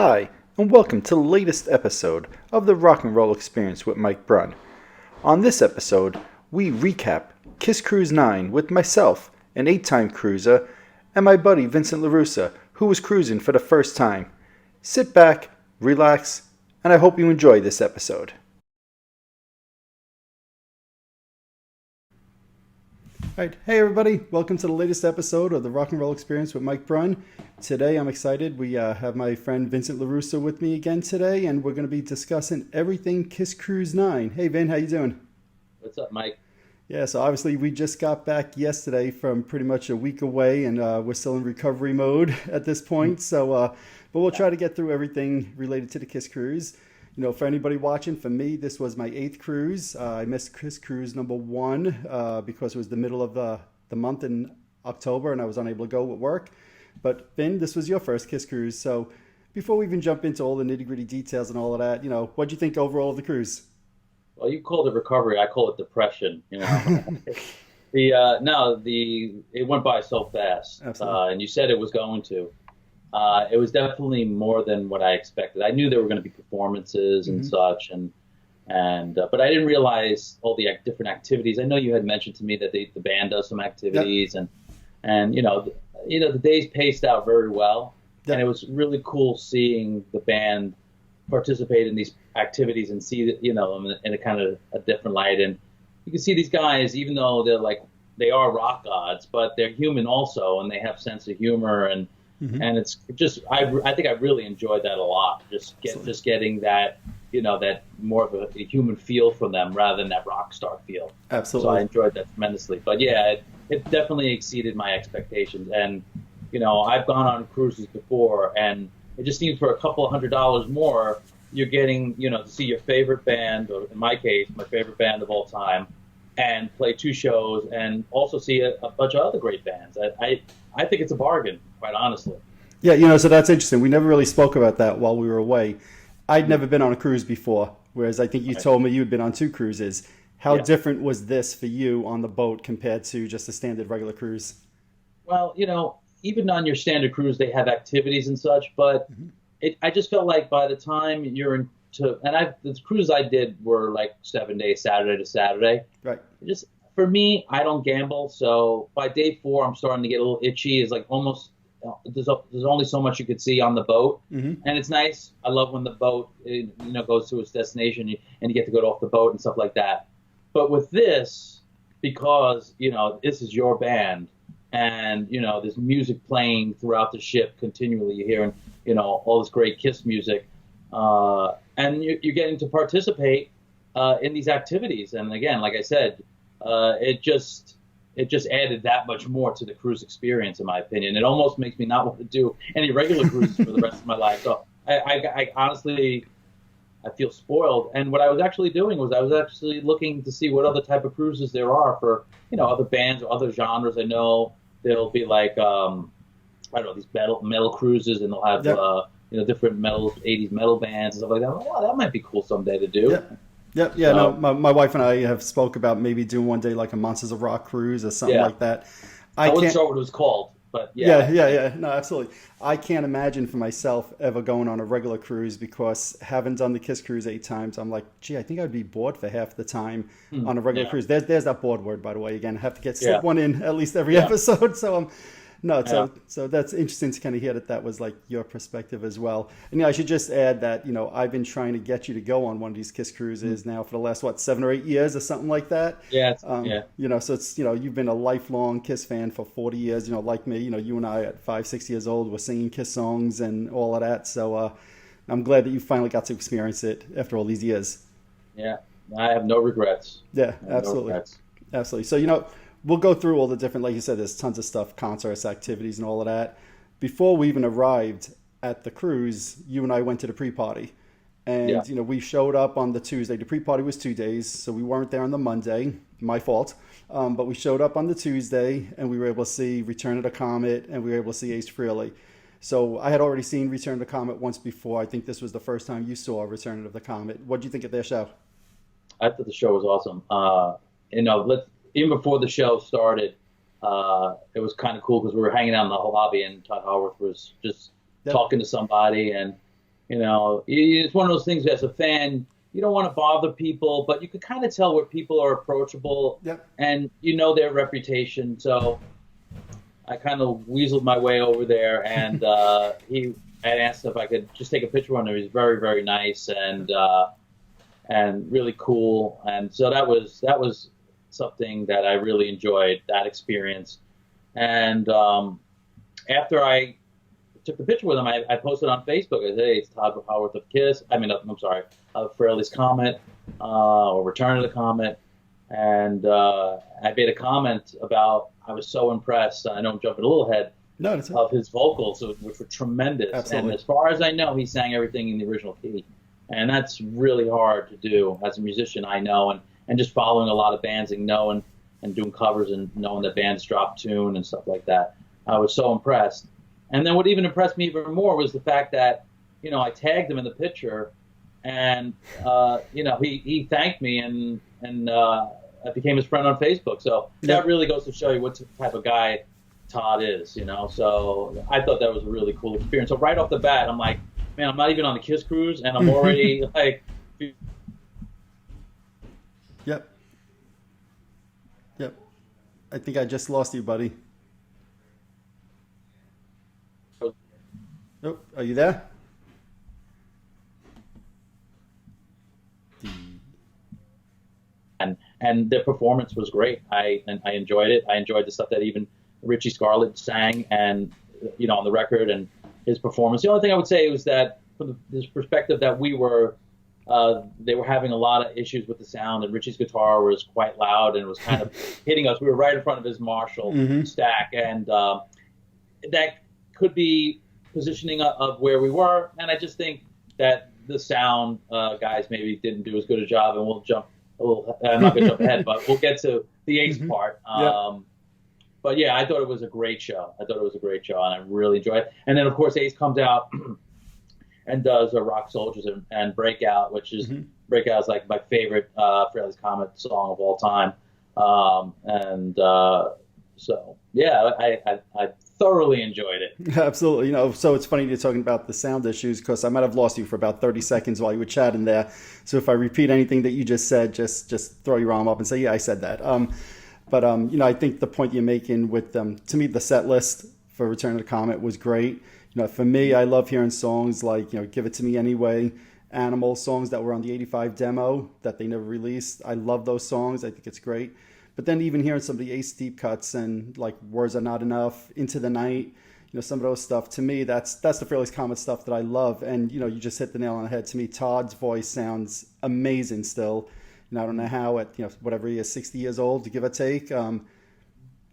Hi, and welcome to the latest episode of the Rock and Roll Experience with Mike Brunn. On this episode, we recap KISS Kruise IX with myself, an 8-time cruiser, and my buddy Vincent LaRussa, who was cruising for the first time. Sit back, relax, and I hope you enjoy this episode. Alright, hey everybody, welcome to the latest episode of the Rock and Roll Experience with Mike Brunn. Today I'm excited, we have my friend Vincent LaRussa with me again today, and we're going to be discussing everything KISS Kruise IX. Hey Vin, how you doing? What's up, Mike? Yeah, so obviously we just got back yesterday from pretty much a week away, and we're still in recovery mode at this point, but we'll try to get through everything related to the KISS Cruise. You know, for anybody watching, for me, this was my 8th cruise. I missed KISS Cruise number 1 because it was the middle of the month in October and I was unable to go with work. But Vin, this was your first KISS Cruise. So before we even jump into all the nitty gritty details and all of that, what'd you think overall of the cruise? Well, you called it recovery. I call it depression. It went by so fast. Absolutely. And you said it was going to. It was definitely more than what I expected. I knew there were going to be performances and such, but I didn't realize all the different activities. I know you had mentioned to me that the band does some activities, Yep. and the days paced out very well, Yep. and it was really cool seeing the band participate in these activities and see that in a kind of a different light. And you can see these guys, even though they are rock gods, but they're human also, and they have sense of humor and it's just I think I really enjoyed that a lot. Just getting that that more of a human feel from them rather than that rock star feel. Absolutely. So I enjoyed that tremendously. But yeah, it definitely exceeded my expectations. And I've gone on cruises before, and it just seems for a couple of $100 more, you're getting to see your favorite band, or in my case, my favorite band of all time, and play 2 shows, and also see a bunch of other great bands. I think it's a bargain, quite honestly. Yeah, so that's interesting. We never really spoke about that while we were away. I'd never been on a cruise before, whereas I think you told me you had been on 2 cruises. How different was this for you on the boat compared to just a standard regular cruise? Well, even on your standard cruise, they have activities and such, but I just felt like by the time you're into, and the cruises I did were like 7 days, Saturday to Saturday. Right. Just for me, I don't gamble, so by day 4, I'm starting to get a little itchy. It's like almost there's only so much you could see on the boat, and it's nice. I love when the boat goes to its destination and you get to go off the boat and stuff like that. But with this, because this is your band, and there's music playing throughout the ship continually, you're hearing all this great KISS music, and you're getting to participate in these activities. And again, like I said, it just added that much more to the cruise experience, in my opinion. It almost makes me not want to do any regular cruises for the rest of my life. So I honestly, I feel spoiled. And what I was actually doing was I was actually looking to see what other type of cruises there are for other bands or other genres. I know there'll be like I don't know, these metal cruises, and they'll have different 80s metal bands and stuff like that. Wow, that might be cool someday to do. Yeah. No, my wife and I have spoke about maybe doing one day like a Monsters of Rock cruise or something like that. I wasn't sure what it was called, but yeah. No, absolutely. I can't imagine for myself ever going on a regular cruise, because having done the KISS Cruise 8 times, I'm like, gee, I think I'd be bored for half the time on a regular cruise. There's that bored word, by the way. Again, I have to slip one in at least every episode. So so that's interesting to kind of hear that was like your perspective as well. And I should just add that I've been trying to get you to go on one of these KISS cruises now for the last 7 or 8 years or something like that. So it's you've been a lifelong KISS fan for 40 years. Like me, you and I at 5-6 years old were singing KISS songs and all of that. So I'm glad that you finally got to experience it after all these years. Yeah, I have no regrets. Yeah, absolutely, absolutely. So we'll go through all the different, like you said, there's tons of stuff, concerts, activities, and all of that. Before we even arrived at the cruise, you and I went to the pre-party. And, we showed up on the Tuesday. The pre-party was 2 days, so we weren't there on the Monday. My fault. But we showed up on the Tuesday, and we were able to see Return of the Comet, and we were able to see Ace Frehley. So I had already seen Return of the Comet once before. I think this was the first time you saw Return of the Comet. What did you think of their show? I thought the show was awesome. Even before the show started, it was kind of cool because we were hanging out in the lobby, and Todd Haworth was just talking to somebody, and It's one of those things as a fan, you don't want to bother people, but you could kind of tell where people are approachable, Yep. and their reputation. So I kind of weaseled my way over there, and he had asked if I could just take a picture with him. He was very, very nice and really cool, and so that was something that I really enjoyed, that experience. And after I took the picture with him, I posted on Facebook. I said, "Hey, it's Todd Howarth of KISS. I'm sorry, of Frehley's Comet, or Return of the Comet." And I made a comment about I was so impressed. I know I'm jumping a little ahead. No, of his vocals, which were tremendous. Absolutely. And as far as I know, he sang everything in the original key. And that's really hard to do as a musician, I know, and just following a lot of bands and knowing and doing covers and knowing that bands drop tune and stuff like that. I was so impressed. And then what even impressed me even more was the fact that, I tagged him in the picture, and, he thanked me, and I became his friend on Facebook. So that really goes to show you what type of guy Todd is, So I thought that was a really cool experience. So right off the bat, I'm like, man, I'm not even on the KISS cruise, and I'm already like. Yep. I think I just lost you, buddy. Oh, are you there? And their performance was great. I enjoyed it. I enjoyed the stuff that even Richie Scarlett sang, and on the record, and his performance. The only thing I would say was that from this perspective that they were having a lot of issues with the sound, and Richie's guitar was quite loud and was kind of hitting us. We were right in front of his Marshall stack, and that could be positioning of where we were. And I just think that the sound guys maybe didn't do as good a job, and we'll jump a little. I'm not going to jump ahead, but we'll get to the Ace part. But yeah, I thought it was a great show. And I really enjoyed it. And then, of course, Ace comes out and does Rock Soldiers and Breakout, which is Breakout is like my favorite Frehley's Comet song of all time. So yeah, I thoroughly enjoyed it. Absolutely. So it's funny you're talking about the sound issues, because I might have lost you for about 30 seconds while you were chatting there. So if I repeat anything that you just said, just throw your arm up and say, yeah, I said that. But I think the point you're making with to me, the set list for Return of the Comet was great. For me, I love hearing songs like, Give It To Me Anyway, Animal, songs that were on the 85 demo that they never released. I love those songs. I think it's great. But then even hearing some of the Ace deep cuts and like Words Are Not Enough, Into the Night, some of those stuff, to me, that's the Frehley's Comet stuff that I love. And, you just hit the nail on the head. To me, Todd's voice sounds amazing still. I don't know how at, whatever he is, 60 years old, to give or take,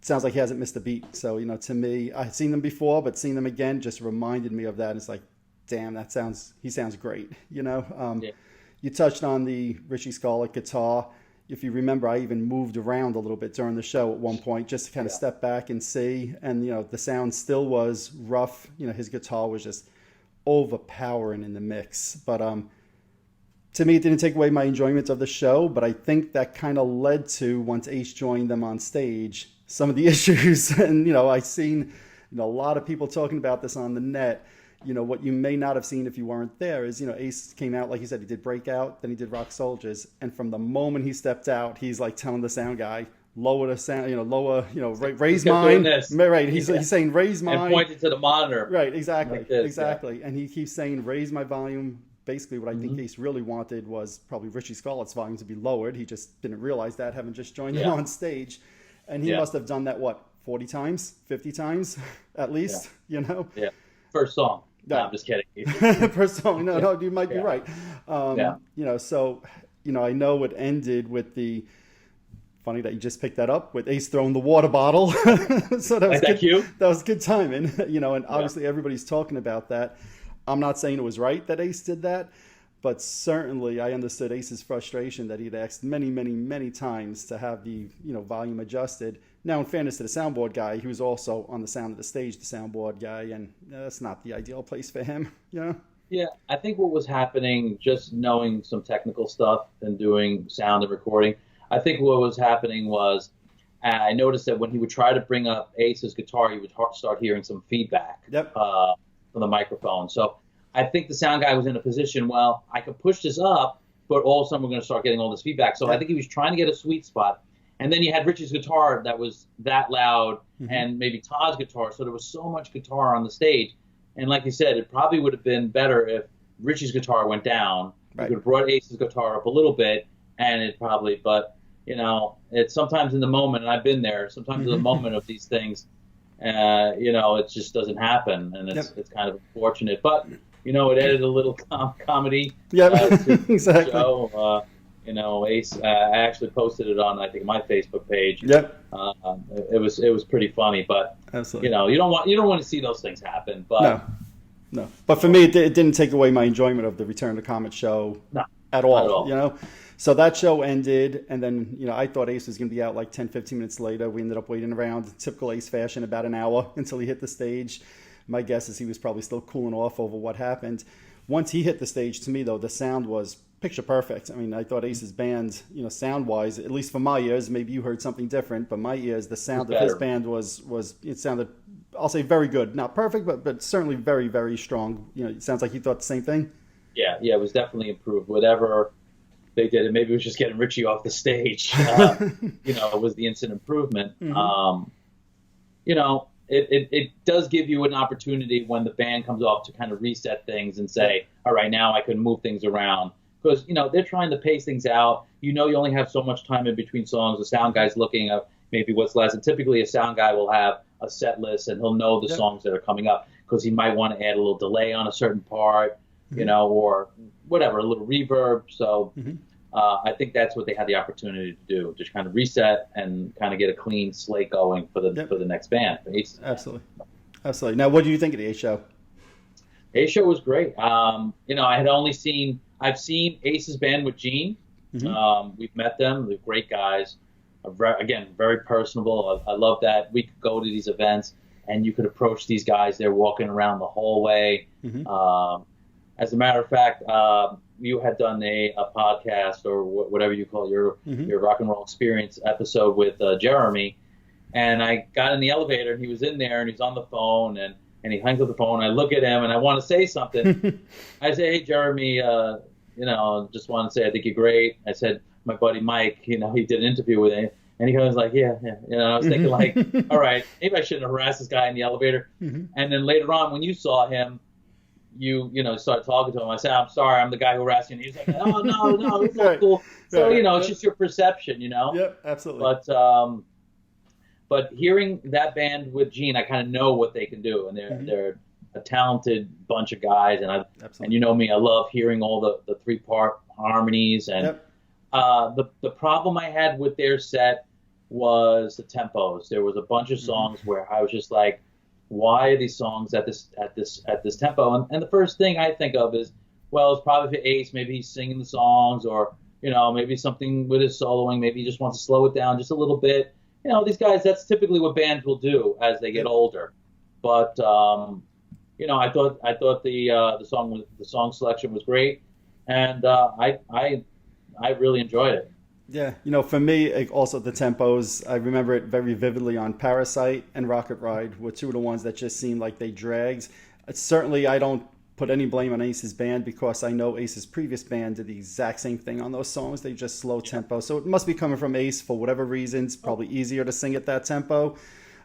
sounds like he hasn't missed a beat. So, to me, I've seen them before, but seeing them again just reminded me of that. It's like, damn, he sounds great, You touched on the Richie Scarlett guitar. If you remember, I even moved around a little bit during the show at one point just to kind of step back and see. And, the sound still was rough. His guitar was just overpowering in the mix. But to me, it didn't take away my enjoyment of the show. But I think that kind of led to, once Ace joined them on stage, some of the issues. And, I've seen a lot of people talking about this on the net. What you may not have seen if you weren't there is, Ace came out, like you said, he did Breakout, then he did Rock Soldiers. And from the moment he stepped out, he's like telling the sound guy, lower the sound, raise mine. Right. He's saying, raise mine. And pointed to the monitor. Right. Exactly. Like this, exactly. Yeah. And he keeps saying, raise my volume. Basically, what I think Ace really wanted was probably Richie Scarlett's volume to be lowered. He just didn't realize that, having just joined him on stage. And he must have done that, 40 times, 50 times at least, Yeah. First song. No, I'm just kidding. First song. No, you might be right. So, I know it ended with funny that you just picked that up, with Ace throwing the water bottle. So that was good. That was good timing, and obviously everybody's talking about that. I'm not saying it was right that Ace did that, but certainly I understood Ace's frustration that he'd asked many, many, many times to have the volume adjusted. Now, in fairness to the soundboard guy, he was also on the sound of the stage, the soundboard guy, and that's not the ideal place for him. Yeah, I think what was happening, just knowing some technical stuff and doing sound and recording, I think what was happening was I noticed that when he would try to bring up Ace's guitar, he would start hearing some feedback from the microphone. So I think the sound guy was in a position, well, I could push this up, but all of a sudden we're going to start getting all this feedback. So I think he was trying to get a sweet spot. And then you had Richie's guitar that was that loud, and maybe Todd's guitar. So there was so much guitar on the stage. And like you said, it probably would have been better if Richie's guitar went down. You could have brought Ace's guitar up a little bit, and it probably, but, you know, it's sometimes in the moment, and I've been there, sometimes in the moment of these things, you know, it just doesn't happen, and it's kind of unfortunate. But, you know, it added a little comedy to exactly. the show. You know, Ace, I actually posted it on, I think, my Facebook page. Yep. It was pretty funny, but absolutely, you know, you don't want to see those things happen. But no. But for me, it didn't take away my enjoyment of the Return to Comet show at all. You know, so that show ended, and then, you know, I thought Ace was going to be out like 10, 15 minutes later. We ended up waiting around, typical Ace fashion, about an hour until he hit the stage. My guess is he was probably still cooling off over what happened. Once he hit the stage, to me, though, the sound was picture perfect. I mean, I thought Ace's band, you know, sound-wise, at least for my ears, maybe you heard something different, but my ears, the sound of his band was it sounded, I'll say, very good. Not perfect, but certainly very, very strong. You know, it sounds like you thought the same thing. Yeah, it was definitely improved. Whatever they did, and maybe it was just getting Richie off the stage. You know, it was the instant improvement. You know, it does give you an opportunity when the band comes off to kind of reset things and say, all right, now I can move things around. Because, you know, they're trying to pace things out. You know, you only have so much time in between songs. The sound guy's looking at maybe what's last. And typically a sound guy will have a set list, and he'll know the songs that are coming up, because he might want to add a little delay on a certain part, you know, or whatever, a little reverb. So I think that's what they had the opportunity to do, just kind of reset and kind of get a clean slate going for the next band. Absolutely. Now, what do you think of the Ace show? Ace show was great. You know, I've seen Ace's band with Gene. We've met them. They're great guys. Again, very personable. I love that we could go to these events and you could approach these guys. They're walking around the hallway. As a matter of fact, you had done a podcast, or whatever you call your rock and roll experience episode with Jeremy. And I got in the elevator, and he was in there, and he's on the phone, and he hangs up the phone. I look at him, and I want to say something. I say, hey, Jeremy, you know, just want to say I think you're great. I said, my buddy Mike, you know, he did an interview with him, and he goes like, yeah. You know, I was thinking like, all right, maybe I shouldn't have harassed this guy in the elevator. And then later on, when you saw him, you know, started talking to him. I said, I'm sorry, I'm the guy who harassed you. And he was like, oh, no, it's not cool. So, you know, it's just your perception, you know? Yep, absolutely. But hearing that band with Gene, I kind of know what they can do, and they're a talented bunch of guys. And you know me, I love hearing all the 3-part harmonies. And the problem I had with their set was the tempos. There was a bunch of songs where I was just like, why are these songs at this tempo? And the first thing I think of is, well, it's probably for Ace. Maybe he's singing the songs, or, you know, maybe something with his soloing. Maybe he just wants to slow it down just a little bit. You know, these guys, that's typically what bands will do as they get older. But you know, I thought the song selection was great, and I really enjoyed it. Yeah, you know, for me, also the tempos, I remember it very vividly on Parasite and Rocket Ride were two of the ones that just seemed like they dragged. Certainly, I don't put any blame on Ace's band, because I know Ace's previous band did the exact same thing on those songs. They just slow tempo. So it must be coming from Ace for whatever reasons, probably easier to sing at that tempo.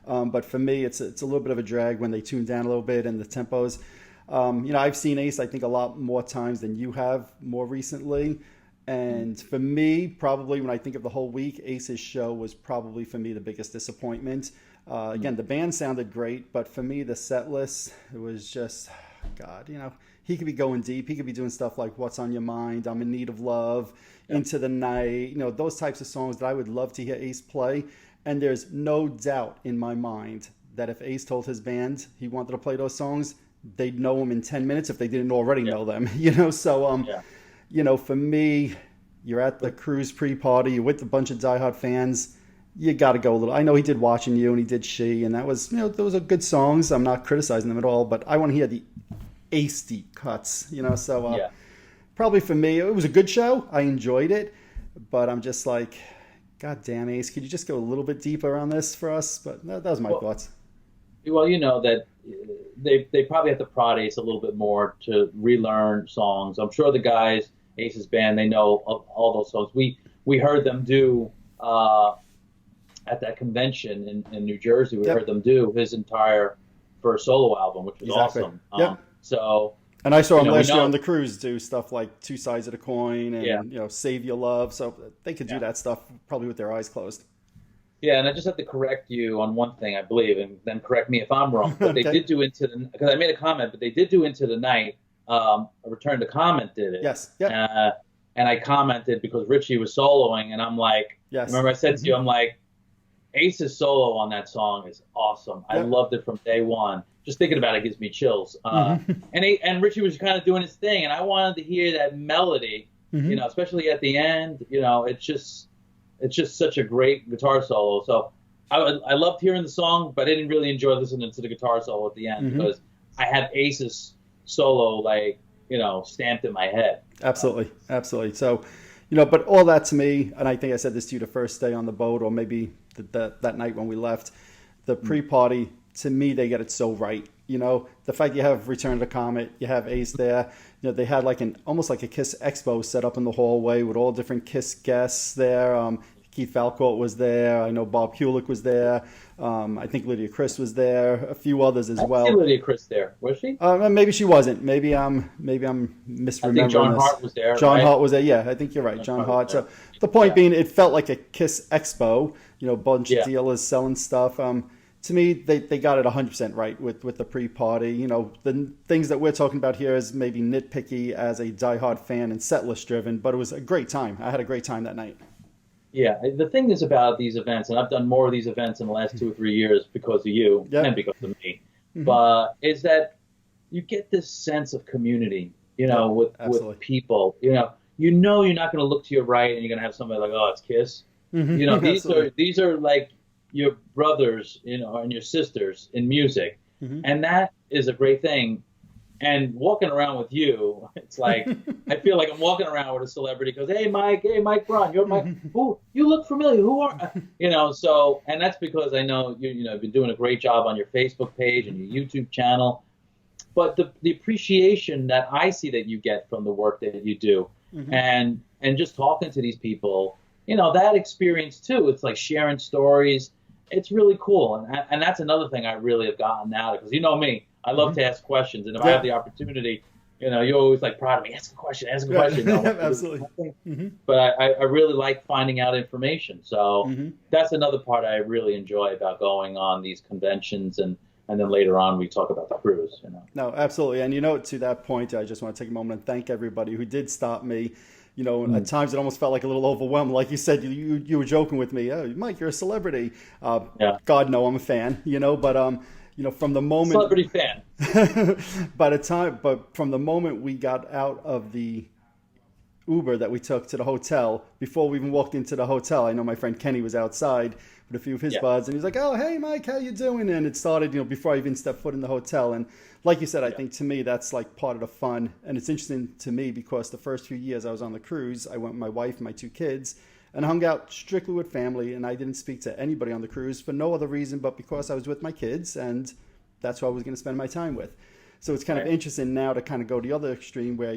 But for me, it's a little bit of a drag when they tune down a little bit and the tempos. You know, I've seen Ace, I think, a lot more times than you have more recently. And for me, probably when I think of the whole week, Ace's show was probably, for me, the biggest disappointment. Again, the band sounded great, but for me, the set list, it was just, God, you know, he could be going deep. He could be doing stuff like What's on Your Mind, I'm in Need of Love, Into the Night, you know, those types of songs that I would love to hear Ace play. And there's no doubt in my mind that if Ace told his band he wanted to play those songs, they'd know them in 10 minutes if they didn't already know them, you know? So, you know, for me, you're at the cruise pre-party, you're with a bunch of diehard fans, you got to go a little. I know he did Watching You and he did She, and that was, you know, those are good songs. I'm not criticizing them at all, but I want to hear the Ace deep cuts, you know? So probably for me, it was a good show. I enjoyed it, but I'm just like, God damn, Ace, could you just go a little bit deeper on this for us? But that was my thoughts. well, you know that they probably have to prod Ace a little bit more to relearn songs. I'm sure the guys, Ace's band, they know all those songs. We heard them do at that convention in New Jersey. We heard them do his entire first solo album, which was awesome. So. And I saw him last year on the cruise do stuff like Two Sides of the Coin and Save Your Love. So they could do that stuff probably with their eyes closed. Yeah, and I just have to correct you on one thing, I believe, and then correct me if I'm wrong. But they did do because I made a comment, but they did do Into the Night. A Return to Comment did it. Yes. Yeah. And I commented because Richie was soloing, and I'm like, remember I said to you, I'm like, Ace's solo on that song is awesome. I loved it from day one. Just thinking about it gives me chills. And Richie was kind of doing his thing, and I wanted to hear that melody, especially at the end. It's just such a great guitar solo. So I loved hearing the song, but I didn't really enjoy listening to the guitar solo at the end because I had Ace's solo stamped in my head. Absolutely. So, but all that to me, and I think I said this to you the first day on the boat, or maybe that night when we left, the pre-party. To me, they get it so right. The fact you have Return to Comet, you have Ace there. They had almost like a KISS Expo set up in the hallway with all different KISS guests there. Keith Valcourt was there. I know Bob Kulick was there. I think Lydia Chris was there. A few others as well. I see Lydia Chris there. Was she? Maybe she wasn't. Maybe I'm misremembering. I think John Hart was there. John Hart was there. Yeah, I think you're right. John Hart. So the point being, it felt like a KISS Expo. A bunch of dealers selling stuff. To me, they got it 100% right with the pre-party. The things that we're talking about here is maybe nitpicky as a diehard fan and setlist driven, but it was a great time. I had a great time that night. Yeah, the thing is about these events, and I've done more of these events in the last 2 or 3 years because of you and because of me, but is that you get this sense of community, with people. You're not going to look to your right and you're going to have somebody like, oh, it's KISS. These are like your brothers, and your sisters in music. And that is a great thing. And walking around with you, it's like, I feel like I'm walking around with a celebrity because, hey, Mike Braun, you're Mike. Who, you look familiar. Who are, so, and that's because I know you've been doing a great job on your Facebook page and your YouTube channel. But the appreciation that I see that you get from the work that you do and just talking to these people, that experience too, it's like sharing stories. It's really cool. And that's another thing I really have gotten out of, because me, I love to ask questions. And if I have the opportunity, you're always like proud of me. Ask a question. Absolutely. But I really like finding out information. So that's another part I really enjoy about going on these conventions. And then later on, we talk about the cruise. No, absolutely. And, to that point, I just want to take a moment and thank everybody who did stop me. At times it almost felt like a little overwhelmed. Like you said, you were joking with me. Oh, Mike, you're a celebrity. God, no, I'm a fan. But from the moment celebrity fan. but from the moment we got out of the Uber that we took to the hotel, before we even walked into the hotel, I know my friend Kenny was outside with a few of his buds, and he's like, "Oh, hey, Mike, how you doing?" And it started, before I even stepped foot in the hotel. And like you said, I think to me that's like part of the fun, and it's interesting to me because the first few years I was on the cruise, I went with my wife and my 2 kids, and hung out strictly with family, and I didn't speak to anybody on the cruise for no other reason but because I was with my kids, and that's who I was going to spend my time with. So it's kind of interesting now to kind of go the other extreme where,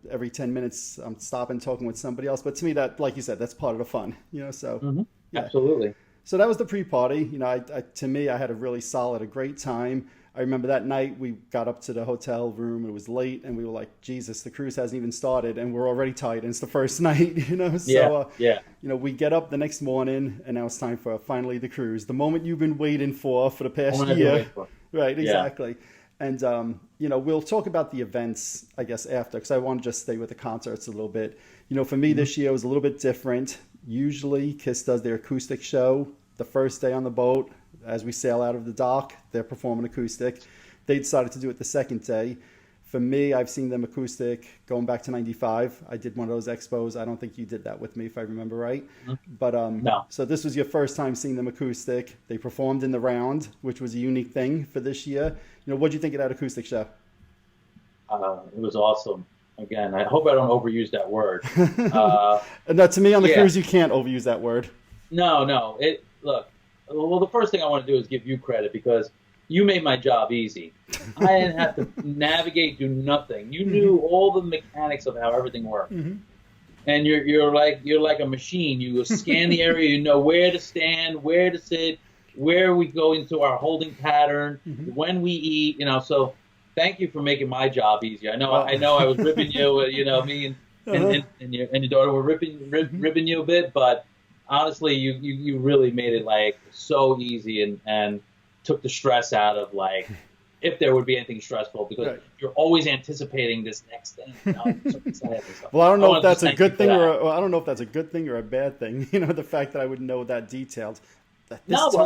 every 10 minutes I'm stopping, talking with somebody else. But to me, that, like you said, that's part of the fun, so. Absolutely. So that was the pre-party. To me, I had a great time. I remember that night we got up to the hotel room. It was late, and we were like, Jesus, the cruise hasn't even started, and we're already tired. And it's the first night, So, we get up the next morning, and now it's time for finally the cruise. The moment you've been waiting for the past year. Right, exactly. And, we'll talk about the events, I guess, after, because I want to just stay with the concerts a little bit. For me, this year was a little bit different. Usually, KISS does their acoustic show the first day on the boat. As we sail out of the dock, they're performing acoustic. They decided to do it the second day. For me, I've seen them acoustic going back to 95. I did one of those expos. I don't think you did that with me, if I remember right. But no. So this was your first time seeing them acoustic. They performed in the round, which was a unique thing for this year. What did you think of that acoustic show? It was awesome. Again, I hope I don't overuse that word. No, to me on the cruise, you can't overuse that word. No. Well, the first thing I want to do is give you credit, because you made my job easy. I didn't have to navigate, do nothing. You knew all the mechanics of how everything worked. And you're like a machine. You scan the area, you know where to stand, where to sit, where we go into our holding pattern, when we eat, so thank you for making my job easier. I know I was ripping you, me and your daughter were ripping you a bit, but honestly, you really made it like so easy and took the stress out of like if there would be anything stressful, because you're always anticipating this next thing. Well, I don't know if that's a good thing I don't know if that's a good thing or a bad thing. The fact that I would know that detailed. Look,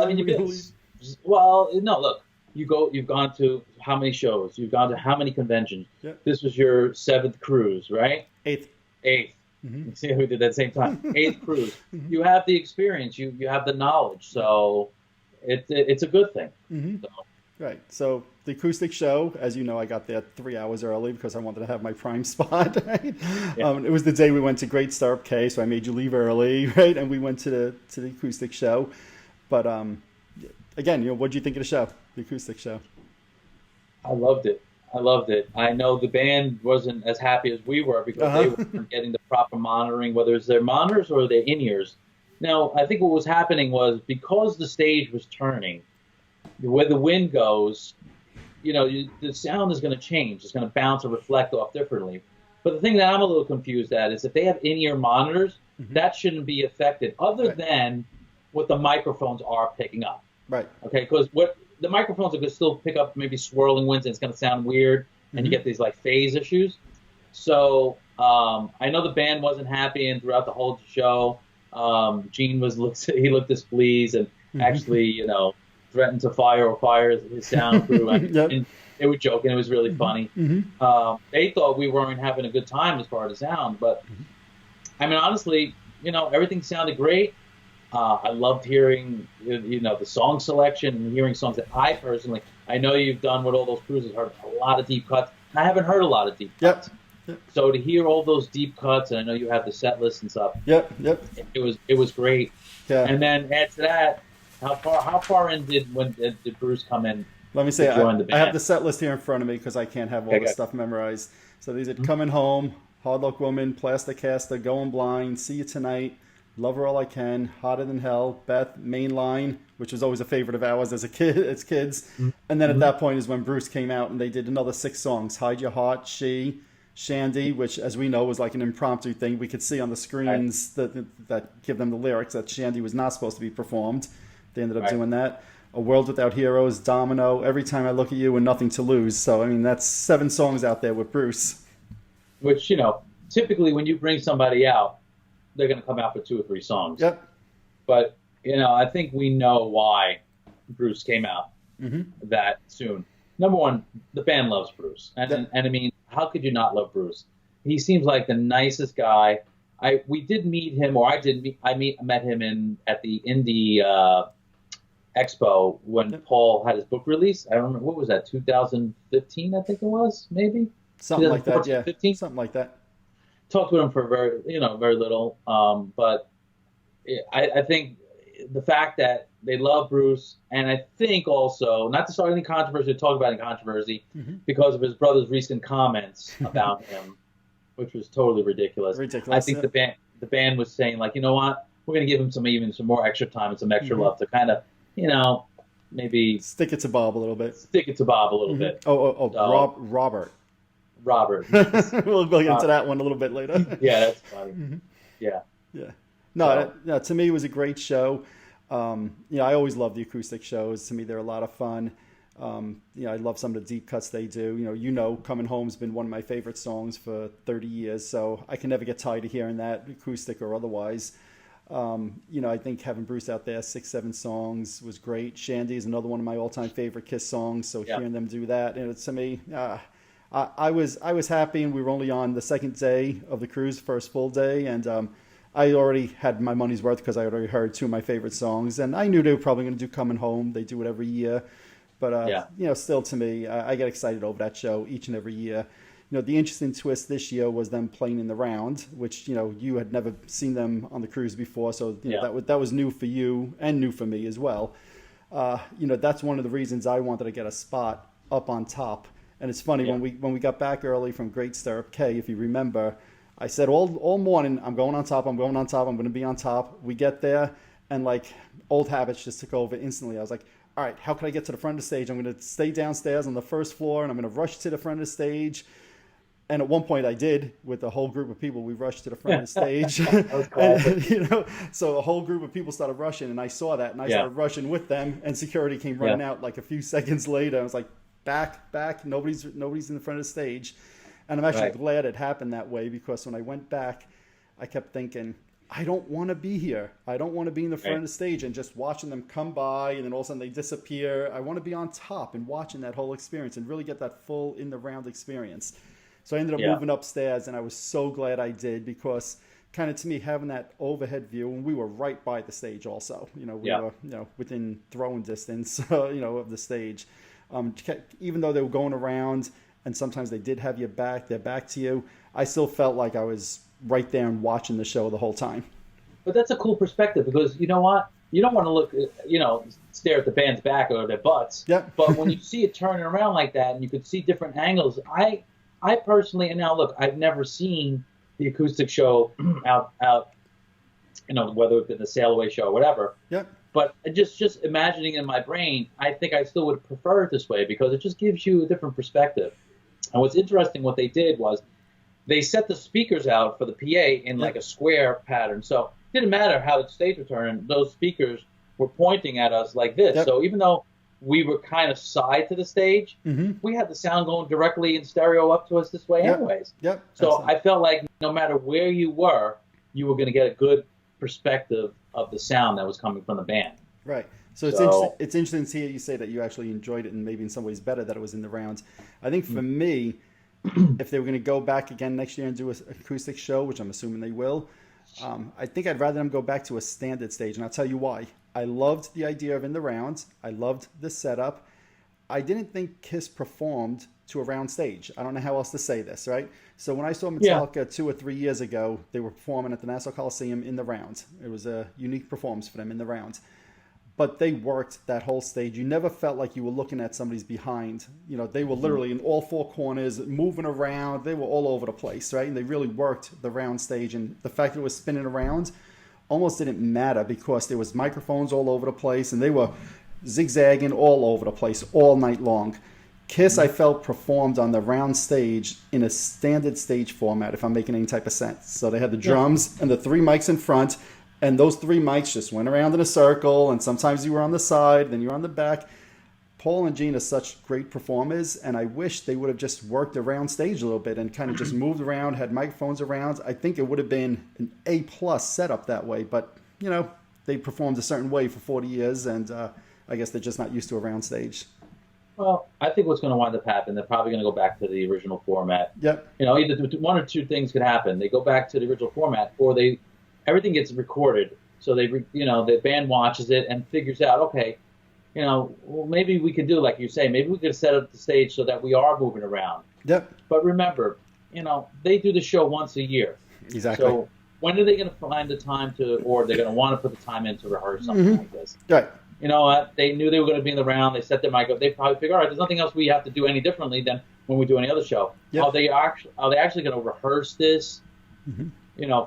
you've gone to how many shows? You've gone to how many conventions? Yep. This was your 7th cruise, right? 8th. See, we did that same time. 8th cruise. You have the experience. You have the knowledge. So it's a good thing. So. Right. So the acoustic show, as you know, I got there 3 hours early because I wanted to have my prime spot. Right? Yeah. It was the day we went to Great Stirrup Cay, so I made you leave early, right? And we went to the acoustic show. But again, what did you think of the show, the acoustic show? I loved it. I know the band wasn't as happy as we were because they weren't getting the proper monitoring, whether it's their monitors or their in-ears. Now, I think what was happening was because the stage was turning, where the wind goes, the sound is going to change. It's going to bounce or reflect off differently. But the thing that I'm a little confused at is if they have in-ear monitors, that shouldn't be affected other than what the microphones are picking up. Right. Okay, because what the microphones are going to still pick up maybe swirling winds and it's going to sound weird and you get these like phase issues. So I know the band wasn't happy, and throughout the whole show, Gene looked displeased and actually, threatened to fire his sound crew. And they were joking. It was really funny. They thought we weren't having a good time as far as the sound, but I mean, honestly, everything sounded great. I loved hearing, the song selection and hearing songs that I know you've done with all those cruises, heard a lot of deep cuts. I haven't heard a lot of deep cuts. Yep. So to hear all those deep cuts, and I know you have the set list and stuff. Yep. It was great. Yeah. And then add to that, how far in did Bruce come in? Let me say, I have the set list here in front of me because I can't have all the stuff memorized. So these are Coming Home, Hard Luck Woman, Plastic Caster, Going Blind, See You Tonight, Love Her All I Can, Hotter Than Hell, Beth, Mainline, which was always a favorite of ours as kids. And then at that point is when Bruce came out and they did another 6 songs, Hide Your Heart, She, Shandy, which as we know was like an impromptu thing. We could see on the screens that give them the lyrics that Shandy was not supposed to be performed. They ended up doing that. A World Without Heroes, Domino, Every Time I Look at You, and Nothing to Lose. So, I mean, that's 7 songs out there with Bruce. Which, typically when you bring somebody out, they're going to come out for 2 or 3 songs. Yep. But, I think we know why Bruce came out that soon. Number one, the band loves Bruce. And I mean, how could you not love Bruce? He seems like the nicest guy. We did meet him, or I met him at the Indie Expo when Paul had his book release. I don't remember, what was that, 2015, I think it was, maybe? Something like that, yeah. 15? Something like that. Talked with him for very little. But I think the fact that they love Bruce, and I think also, not to start any controversy, to talk about any controversy, because of his brother's recent comments about him, which was totally ridiculous. I think the band was saying, like, you know what, we're going to give him some more extra time and some extra love to kind of, maybe stick it to Bob a little bit. bit. So, Robert. We'll go into that one a little bit later. Yeah, that's funny. Yeah. No, to me, it was a great show. I always love the acoustic shows. To me, they're a lot of fun. I love some of the deep cuts they do. Coming Home's been one of my favorite songs for 30 years, so I can never get tired of hearing that, acoustic or otherwise. I think having Bruce out there, 6-7 songs was great. Shandy is another one of my all-time favorite Kiss songs, so hearing them do that, to me, I was happy, and we were only on the second day of the cruise, first full day, and I already had my money's worth because I already heard 2 of my favorite songs, and I knew they were probably going to do Coming Home. They do it every year, but still, to me, I get excited over that show each and every year. The interesting twist this year was them playing in the round, which you had never seen them on the cruise before, so that was new for you and new for me as well. that's one of the reasons I wanted to get a spot up on top. And it's funny, when we got back early from Great Stirrup K, if you remember, I said all morning, I'm going on top, I'm going to be on top. We get there, and like old habits just took over instantly. I was like, all right, how can I get to the front of the stage? I'm going to stay downstairs on the first floor, and I'm going to rush to the front of the stage. And at one point I did, with a whole group of people, we rushed to the front of the stage. And, so a whole group of people started rushing, and I saw that, and I started rushing with them, and security came running out like a few seconds later. I was like, back, nobody's in the front of the stage. And I'm actually glad it happened that way, because when I went back, I kept thinking, I don't want to be here. I don't want to be in the front of the stage and just watching them come by and then all of a sudden they disappear. I want to be on top and watching that whole experience and really get that full in the round experience. So I ended up moving upstairs, and I was so glad I did, because kind of to me, having that overhead view, and we were right by the stage also, we were, within throwing distance, of the stage. Even though they were going around and sometimes they did have their back to you, I still felt like I was right there and watching the show the whole time. But that's a cool perspective, because you know what? You don't want to look, stare at the band's back or their butts. Yep. But when you see it turning around like that, and you could see different angles, I personally, and now look, I've never seen the acoustic show out, whether it's been the Sail Away show or whatever. Yep. But just imagining in my brain, I think I still would prefer it this way, because it just gives you a different perspective. And what's interesting, what they did was they set the speakers out for the PA in like a square pattern. So it didn't matter how the stage was turning, those speakers were pointing at us like this. Yep. So even though we were kind of side to the stage, we had the sound going directly in stereo up to us this way anyways. Yep. So I felt like no matter where you were going to get a good perspective of the sound that was coming from the band. Right. So it's interesting to hear you say that you actually enjoyed it, and maybe in some ways better that it was in the rounds. I think for me, if they were going to go back again next year and do an acoustic show, which I'm assuming they will, I think I'd rather them go back to a standard stage, and I'll tell you why. I loved the idea of in the rounds. I loved the setup. I didn't think KISS performed to a round stage. I don't know how else to say this, right? So when I saw Metallica 2 or 3 years ago, they were performing at the Nassau Coliseum in the round. It was a unique performance for them in the round. But they worked that whole stage. You never felt like you were looking at somebody's behind. They were literally in all four corners, moving around. They were all over the place, right? And they really worked the round stage. And the fact that it was spinning around almost didn't matter, because there was microphones all over the place, and they were zigzagging all over the place all night long. KISS, I felt, performed on the round stage in a standard stage format, if I'm making any type of sense. So they had the drums and the 3 mics in front, and those 3 mics just went around in a circle, and sometimes you were on the side, then you were on the back. Paul and Gene are such great performers, and I wish they would have just worked around stage a little bit and kind of just moved around, had microphones around. I think it would have been an A+ setup that way, but, they performed a certain way for 40 years, and I guess they're just not used to a round stage. Well, I think what's going to wind up happening, they're probably going to go back to the original format. Yep. Either one or two things could happen. They go back to the original format, or everything gets recorded. So the band watches it and figures out, okay, well, maybe we could do, like you say, maybe we could set up the stage so that we are moving around. Yep. But remember, they do the show once a year. Exactly. So when are they going to find the time or they're going to want to put the time in to rehearse something like this? Right. You know what? They knew they were going to be in the round. They set their mic up. They probably figured, all right, there's nothing else we have to do any differently than when we do any other show. Yep. Are they actually going to rehearse this?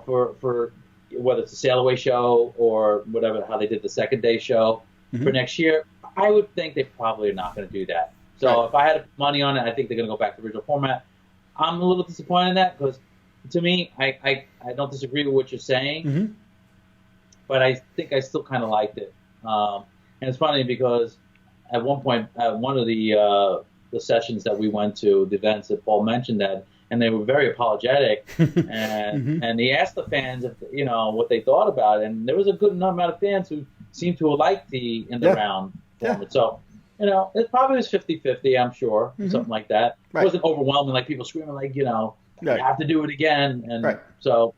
For whether it's a Sail Away show or whatever, how they did the second day show for next year? I would think they probably are not going to do that. So if I had money on it, I think they're going to go back to the original format. I'm a little disappointed in that, because to me, I don't disagree with what you're saying, but I think I still kind of liked it. And it's funny, because at one point, one of the sessions that we went to, the events that Paul mentioned that, and they were very apologetic, and and he asked the fans if what they thought about it, and there was a good amount of fans who seemed to have liked the in the round format. So it probably was 50-50, I'm sure, something like that. It wasn't overwhelming, like people screaming like you have to do it again, and so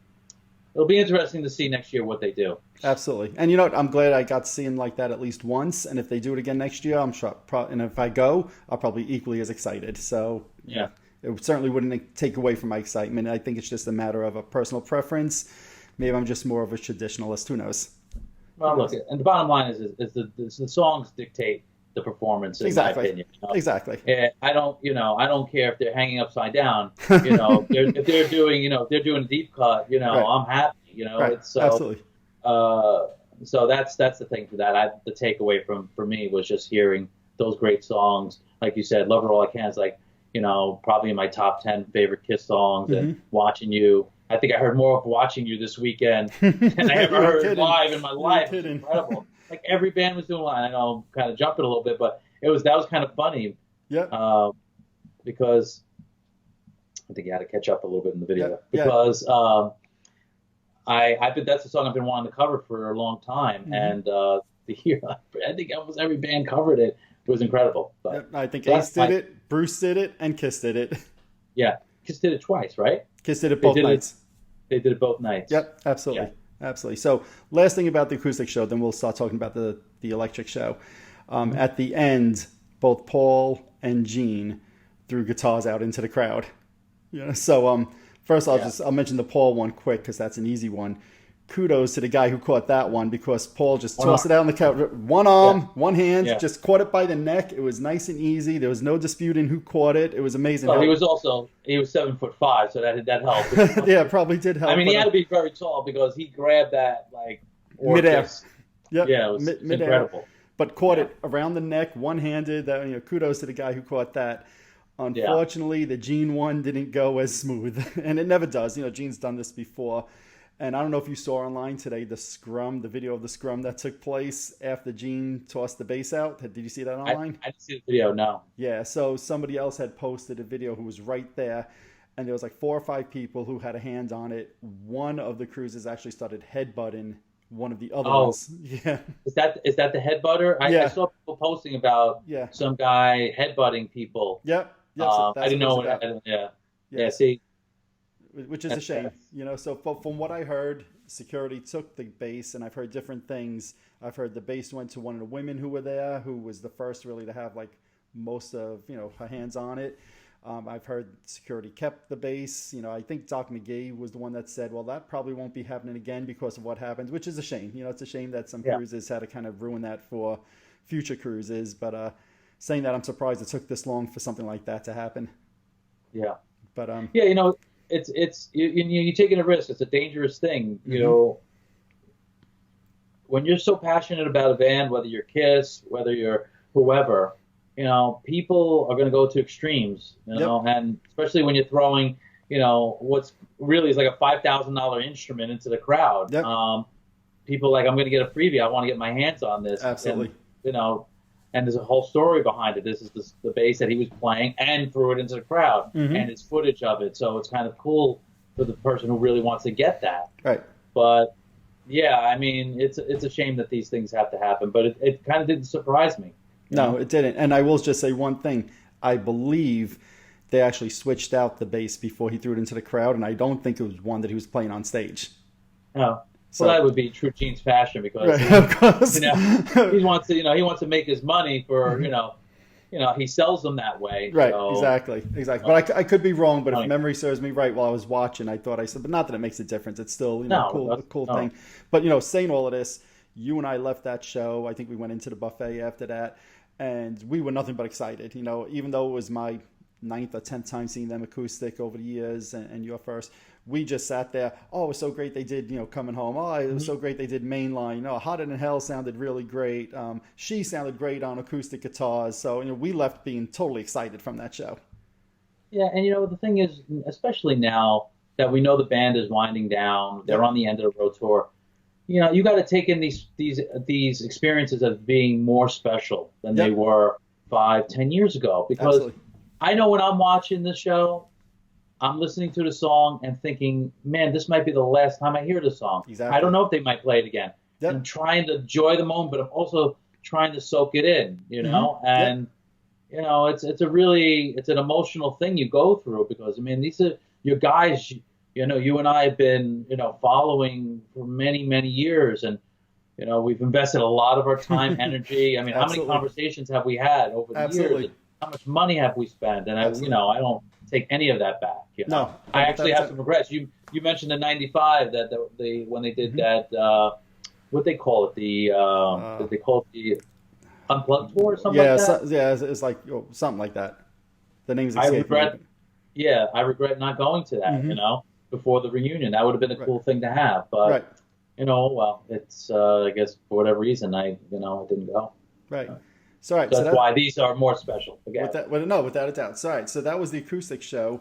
it'll be interesting to see next year what they do. Absolutely. And I'm glad I got to see him like that at least once. And if they do it again next year, I'm sure. And if I go, I'll probably be equally as excited. So it certainly wouldn't take away from my excitement. I think it's just a matter of a personal preference. Maybe I'm just more of a traditionalist. Who knows? Well, look, and the bottom line is the songs dictate the performance, in my opinion. Exactly. I don't care if they're hanging upside down. If they're doing, if they're doing a deep cut, right. I'm happy. Right. It's so. Absolutely. So that's the thing for that. The takeaway for me was just hearing those great songs, like you said, "Love Her All I Can" is like, probably in my top 10 favorite Kiss songs, and "Watching You." I think I heard more of "Watching You" this weekend than I ever heard live in my life. It was incredible. Like every band was doing live. I know I'm kind of jumping a little bit, but that was kind of funny. Yeah. Because I think you had to catch up a little bit in the video. Yeah. Because that's a song I've been wanting to cover for a long time, and I think almost every band covered it. It was incredible. But, I think Ace did it, Bruce did it, and Kiss did it. Yeah, Kiss did it twice, right? Kiss did it both nights. They did it both nights. Yep, absolutely. Yeah. Absolutely. So last thing about the acoustic show, then we'll start talking about the electric show. At the end, both Paul and Gene threw guitars out into the crowd. So first I'll mention the Paul one quick because that's an easy one. Kudos to the guy who caught that one because Paul just tossed it out on the couch. One arm, one hand, just caught it by the neck. It was nice and easy. There was no disputing who caught it. It was amazing. Well, he was 7'5", so that helped. Yeah, probably did help. I mean, he had to be very tall because he grabbed that midair. Yep. Yeah, it was incredible. But caught it around the neck, one-handed. Kudos to the guy who caught that. Unfortunately, the Gene one didn't go as smooth, and it never does. Gene's done this before. And I don't know if you saw online today the video of the scrum that took place after Gene tossed the bass out. Did you see that online? I didn't see the video, no. Yeah, so somebody else had posted a video who was right there, and there was like 4 or 5 people who had a hand on it. One of the cruisers actually started headbutting one of the other ones. Yeah. Is that the headbutter? I saw people posting about some guy headbutting people. Yep. I didn't know what Yeah, see. Which is a shame, So from what I heard, security took the bass, and I've heard different things. I've heard the bass went to one of the women who were there, who was the first really to have like most of her hands on it. I've heard security kept the bass. I think Doc McGee was the one that said, "Well, that probably won't be happening again because of what happened," which is a shame. It's a shame that some cruises had to kind of ruin that for future cruises. But saying that, I'm surprised it took this long for something like that to happen. Yeah. But it's you're taking a risk. It's a dangerous thing. When you're so passionate about a band, whether you're Kiss, whether you're whoever, people are going to go to extremes. And especially when you're throwing, what's really is like a $5,000 instrument into the crowd. Yep. People like, I'm going to get a freebie. I want to get my hands on this. Absolutely. And, and there's a whole story behind it. This is the bass that he was playing and threw it into the crowd, and it's footage of it. So it's kind of cool for the person who really wants to get that. Right. But yeah, I mean, it's a shame that these things have to happen. But it kind of didn't surprise me. No, it didn't. And I will just say one thing. I believe they actually switched out the bass before he threw it into the crowd, and I don't think it was one that he was playing on stage. No. So that would be true Gene's passion because of course. he wants to make his money for he sells them that way. Right, so. Exactly. But I could be wrong. But if memory serves me right, while I was watching, I said, but not that it makes a difference. It's still a cool thing. But saying all of this, you and I left that show. I think we went into the buffet after that, and we were nothing but excited. Even though it was my 9th or 10th time seeing them acoustic over the years, and your first. We just sat there. Oh, it was so great they did, Coming Home. Oh, it was so great they did Mainline. Hotter Than Hell sounded really great. She sounded great on acoustic guitars. So, we left being totally excited from that show. Yeah, and the thing is, especially now that we know the band is winding down, they're on the end of the road tour. You got to take in these experiences as being more special than they were 5-10 years ago. Because Absolutely. I know when I'm watching this show, I'm listening to the song and thinking, man, this might be the last time I hear the song. Exactly. I don't know if they might play it again. Yep. I'm trying to enjoy the moment, but I'm also trying to soak it in, And, it's an emotional thing you go through because, I mean, these are your guys, you and I have been, following for many, many years. And, we've invested a lot of our time, energy. I mean, how many conversations have we had over the years? And how much money have we spent? And I don't take any of that back. No, I actually have some regrets. You mentioned the '95 that when they did that what they call it, did they call it the Unplugged tour or something Yeah, like that? it's like something like that. The name's I escaping regret, me. yeah, I regret not going to that, Mm-hmm. before the reunion. That would have been a Right. cool thing to have, but Right. well, it's I guess for whatever reason I didn't go. Right. So all right. So So that's that why these are more special. with Again. that no, without a doubt. So all right. So that was the acoustic show,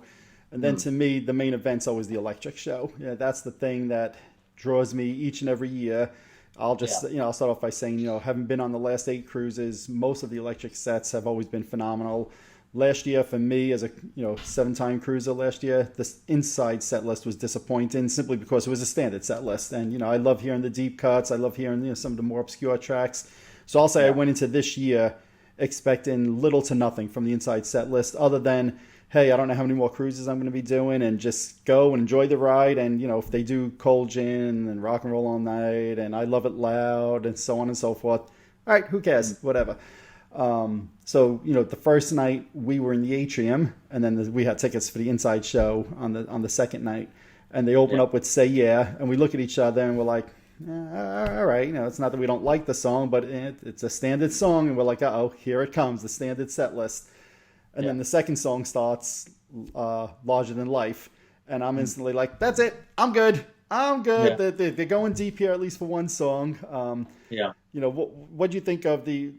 and then Mm. to me the main event's always the electric show. Yeah, that's the thing that draws me each and every year. I'll Yeah, just I'll start off by saying having been on the last 8 cruises, most of the electric sets have always been phenomenal. Last year for me as a 7-time cruiser last year, this inside set list was disappointing simply because it was a standard set list, and I love hearing the deep cuts. I love hearing some of the more obscure tracks. So I'll say I yeah, went into this year expecting little to nothing from the inside set list, other than hey, I don't know how many more cruises I'm going to be doing, and just go and enjoy the ride. And if they do Cold Gin and Rock and Roll All Night and I Love It Loud and so on and so forth, all right, who cares? Whatever. So the first night we were in the atrium, and then we had tickets for the inside show on the second night, and they open yeah, up with "Say Yeah," and we look at each other and we're like, all right, it's not that we don't like the song, but it's a standard song, and we're like, oh, here it comes, the standard set list. And yeah. then the second song starts, Larger Than Life, and I'm instantly like, that's it, I'm good. Yeah, They're going deep here, at least for one song. yeah. What do you think of the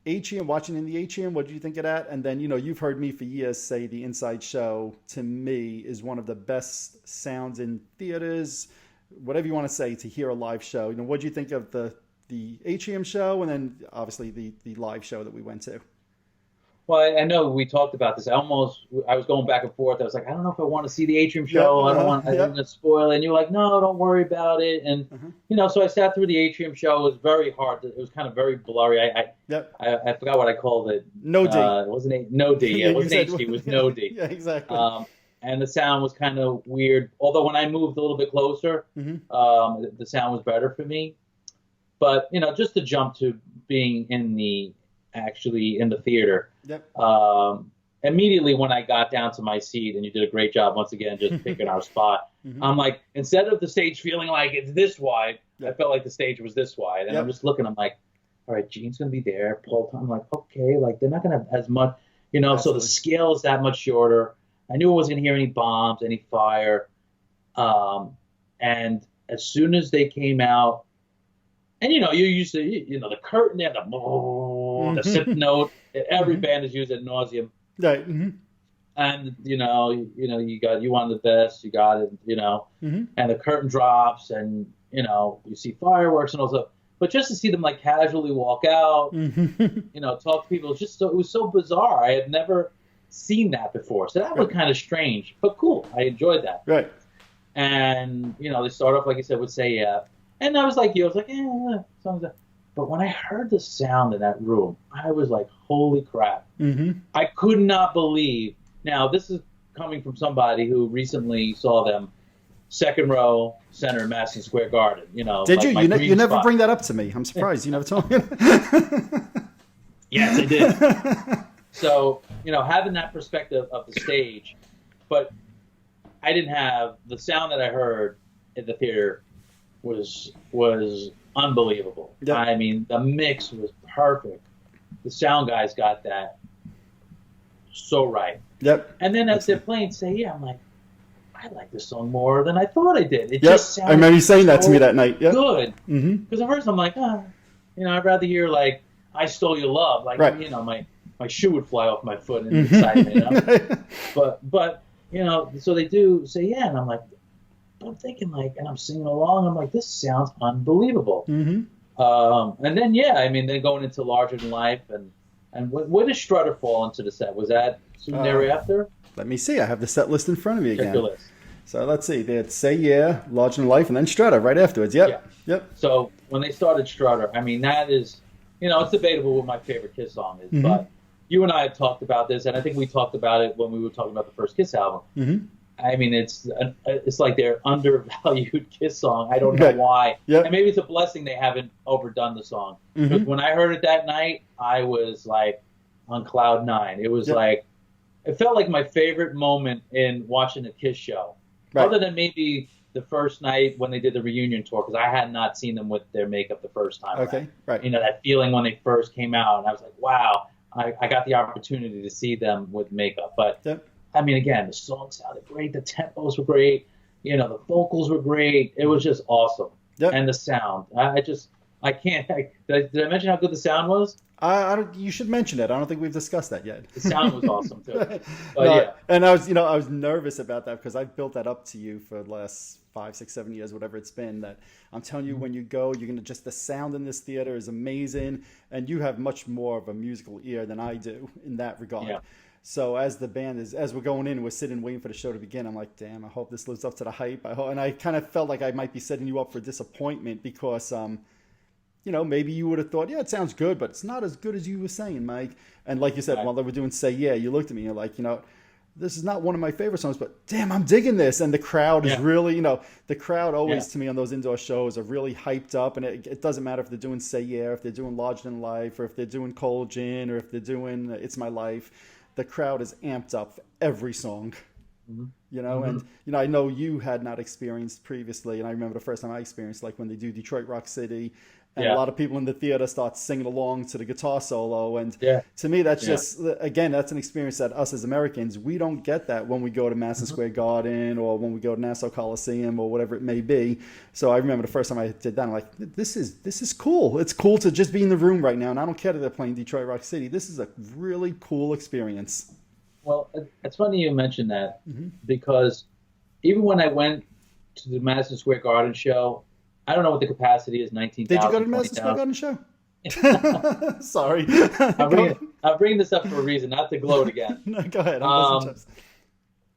atrium, watching in the atrium? What do you think of that? And then, you've heard me for years say the inside show, to me, is one of the best sounds in theaters, whatever you want to say, to hear a live show. What do you think of the atrium show, and then obviously the live show that we went to? Well, I know we talked about this. I was going back and forth. I was like, I don't know if I want to see the Atrium Yep, show. I don't want to spoil it. And you were like, no, don't worry about it. And, so I sat through the Atrium show. It was very hard. It was kind of very blurry. Yep. I forgot what I called it. No D. It wasn't no D. Yeah, Yeah, it you wasn't said- HD. It was no D. Yeah, exactly. And the sound was kind of weird. Although when I moved a little bit closer, the sound was better for me. But, just to jump to being actually in the theater. Yep. Immediately when I got down to my seat, and you did a great job once again, just picking our spot. I'm like, instead of the stage feeling like it's this wide, I felt like the stage was this wide, and I'm just looking. I'm like, all right, Gene's gonna be there. Paul, I'm like, okay, like they're not gonna have as much, So the Absolutely. scale is that much shorter. I knew I wasn't gonna hear any bombs, any fire, and as soon as they came out, and you used to, the curtain and the sip note. Every band has used it ad nauseum. Right. And you wanted the best, you got it, and the curtain drops, and you see fireworks and all stuff. But just to see them like casually walk out, talk to people, it was so bizarre. I had never seen that before, so that was kind of strange, but cool. I enjoyed that. Right. And they start off like you said with "Say Yeah," and I was like songs. But when I heard the sound in that room, I was like, holy crap. I could not believe. Now, this is coming from somebody who recently saw them second row, center, Madison Square Garden. Did you? You never spot. bring that up to me. I'm surprised. You never told me. Yes, I did. So, having that perspective of the stage, but I didn't have the sound that I heard in the theater was unbelievable. Yep. I mean, the mix was perfect. The sound guys got that so right. Yep. And then as they're playing "Say Yeah," I'm like, I like this song more than I thought I did. It Yep. just sounded I remember you saying that to so me that night. Yep. good. Mm-hmm. Because at first I'm like, I'd rather hear like "I Stole Your Love," like Right. my shoe would fly off my foot in excitement. But so they do "Say Yeah," and I'm like, I'm thinking like, and I'm singing along. I'm like, this sounds unbelievable. And then then going into "Larger Than Life," and where does Strutter fall into the set? Was that soon thereafter? Let me see. I have the set list in front of me Check again. your list. So let's see. They had "Say Yeah," "Larger Than Life," and then Strutter right afterwards. Yep. Yeah. Yep. So when they started Strutter, I mean, that is, it's debatable what my favorite KISS song is, but you and I had talked about this, and I think we talked about it when we were talking about the first KISS album. I mean, it's like their undervalued KISS song. I don't know why. Yep. And maybe it's a blessing they haven't overdone the song. Because when I heard it that night, I was like on cloud nine. It was like, it felt like my favorite moment in watching a KISS show. Right. Other than maybe the first night when they did the reunion tour, because I had not seen them with their makeup the first time. Okay, around. right. You know, that feeling when they first came out, and I was like, wow, I got the opportunity to see them with makeup. But Yep. I mean, again, the song sounded great, the tempos were great, you know, the vocals were great. It was just awesome. Yep. And the sound, I can't. Did I mention how good the sound was? I don't, you should mention it. I don't think we've discussed that yet. The sound was awesome too. But No, yeah, and I was nervous about that because I've built that up to you for the last 5, 6, 7 years, whatever it's been. That I'm telling you, when you go, you're gonna just the sound in this theater is amazing, and you have much more of a musical ear than I do in that regard. Yeah. So as we're going in, we're sitting waiting for the show to begin. I'm like, damn, I hope this lives up to the hype. And I kind of felt like I might be setting you up for disappointment because you know, maybe you would have thought, yeah, it sounds good, but it's not as good as you were saying, Mike. And like you said, right. while they were doing Say Yeah, you looked at me and you're like, you know, this is not one of my favorite songs, but damn, I'm digging this. And the crowd is really, you know, the crowd always to me on those indoor shows are really hyped up. And it doesn't matter if they're doing Say Yeah, if they're doing Larger Than Life, or if they're doing Cold Gin, or if they're doing It's My Life. The crowd is amped up for every song. Mm-hmm. You know, and you know, I know you had not experienced previously, and I remember the first time I experienced, like when they do Detroit Rock City, and a lot of people in the theater start singing along to the guitar solo, and to me, that's just again, that's an experience that us as Americans we don't get that when we go to Madison Square Garden or when we go to Nassau Coliseum or whatever it may be. So I remember the first time I did that, I'm like, this is cool. It's cool to just be in the room right now, and I don't care that they're playing Detroit Rock City. This is a really cool experience. Well, it's funny you mentioned that because even when I went to the Madison Square Garden show, I don't know what the capacity is, 19,000. Did you go to the Madison Square Garden show? Sorry. I'm bringing this up for a reason, not to gloat again. No, go ahead.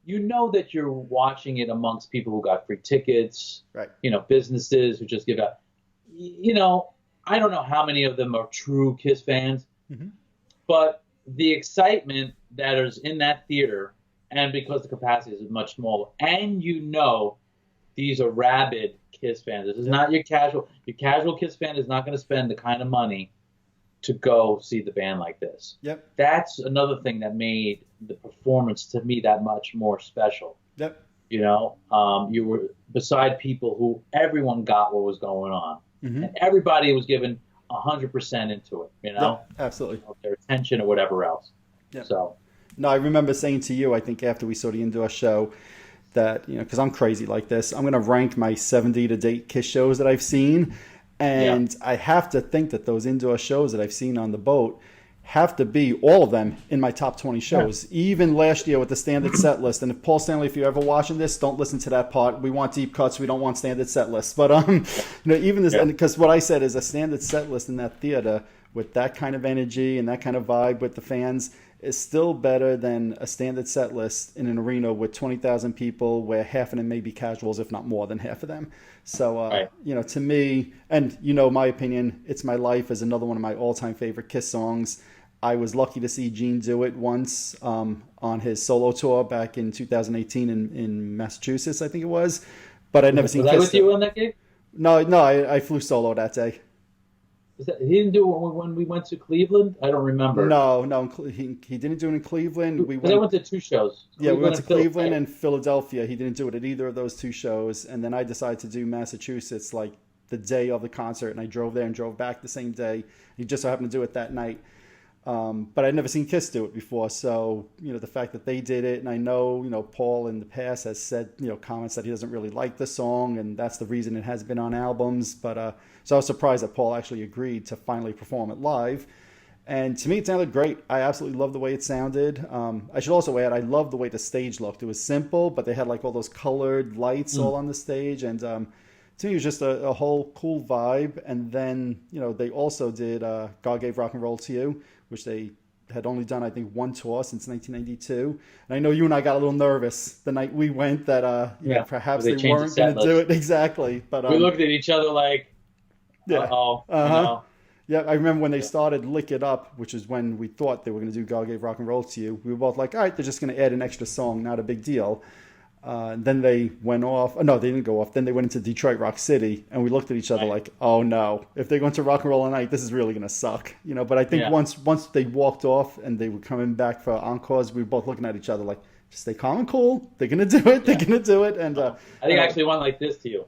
You know that you're watching it amongst people who got free tickets, right? You know, businesses who just give out. You know, I don't know how many of them are true KISS fans, but the excitement that is in that theater, and because the capacity is much smaller, and you know these are rabid KISS fans. This is not your casual. Your casual KISS fan is not going to spend the kind of money to go see the band like this. Yep. That's another thing that made the performance to me that much more special. Yep. You know, you were beside people who everyone got what was going on, and everybody was given 100% into it. You know, absolutely, you know, their attention or whatever else. Yep. So, no, I remember saying to you, I think after we saw the indoor show, that, you know, because I'm crazy like this, I'm going to rank my 70 to date KISS shows that I've seen. And I have to think that those indoor shows that I've seen on the boat have to be, all of them, in my top 20 shows. Even last year with the standard set list. And if Paul Stanley, if you're ever watching this, don't listen to that part. We want deep cuts. We don't want standard set lists. But, you know, even this, because what I said is a standard set list in that theater with that kind of energy and that kind of vibe with the fans is still better than a standard set list in an arena with 20,000 people where half of them may be casuals, if not more than half of them. So, you know, to me, and you know my opinion, It's My Life is another one of my all-time favorite KISS songs. I was lucky to see Gene do it once on his solo tour back in 2018 in Massachusetts, I think it was. But I'd never seen KISS. Was I with you on that gig? No, I flew solo that day. He didn't do it when we went to Cleveland? I don't remember. No, he didn't do it in Cleveland. I went to 2 shows. We went to Cleveland and Philadelphia. He didn't do it at either of those 2 shows. And then I decided to do Massachusetts like the day of the concert, and I drove there and drove back the same day. He just so happened to do it that night. But I'd never seen KISS do it before. So, you know, the fact that they did it, and I know, you know, Paul in the past has said, you know, comments that he doesn't really like the song, and that's the reason it has been on albums. But so I was surprised that Paul actually agreed to finally perform it live. And to me, it sounded great. I absolutely love the way it sounded. I should also add, I love the way the stage looked. It was simple, but they had like all those colored lights all on the stage. And to me, it was just a whole cool vibe. And then, you know, they also did God Gave Rock and Roll to You, which they had only done, I think, 1 tour since 1992. And I know you and I got a little nervous the night we went that you know, perhaps they weren't going to do it. Exactly. But we looked at each other like, uh-oh. You know? Yeah, I remember when they started Lick It Up, which is when we thought they were going to do God Gave Rock and Roll to You. We were both like, all right, they're just going to add an extra song, not a big deal. Then they went off. No, they didn't go off. Then they went into Detroit Rock City, and we looked at each other like, oh no, if they go into Rock and Roll Night, this is really going to suck. You know, but I think once they walked off and they were coming back for encores, we were both looking at each other like, stay calm and cool. They're gonna do it. They're gonna do it. And I think I actually went like this to you.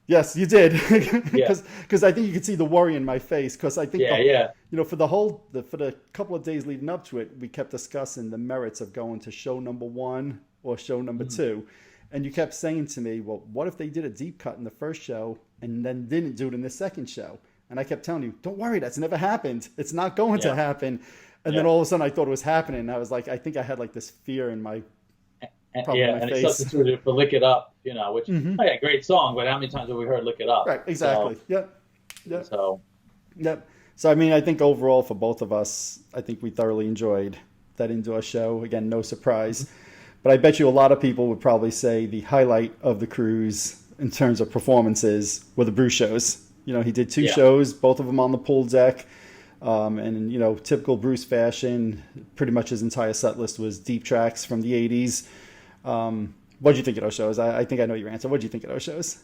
Yes, you did. Because I think you could see the worry in my face. Because I think for the couple of days leading up to it, we kept discussing the merits of going to show number 1 or show number 2. And you kept saying to me, well, what if they did a deep cut in the first show and then didn't do it in the second show? And I kept telling you, don't worry, that's never happened. It's not going to happen. And then all of a sudden I thought it was happening. And I was like, I think I had like this fear in my and it substituted for Lick It Up, which, great song, but how many times have we heard Lick It Up? Right, exactly. Yep. So, I mean, I think overall for both of us, I think we thoroughly enjoyed that indoor show. Again, no surprise. But I bet you a lot of people would probably say the highlight of the cruise in terms of performances were the Bruce shows. He did 2 shows, both of them on the pool deck. And, typical Bruce fashion, pretty much his entire set list was deep tracks from the 80s. What do you think of those shows? I think I know your answer. What do you think of those shows?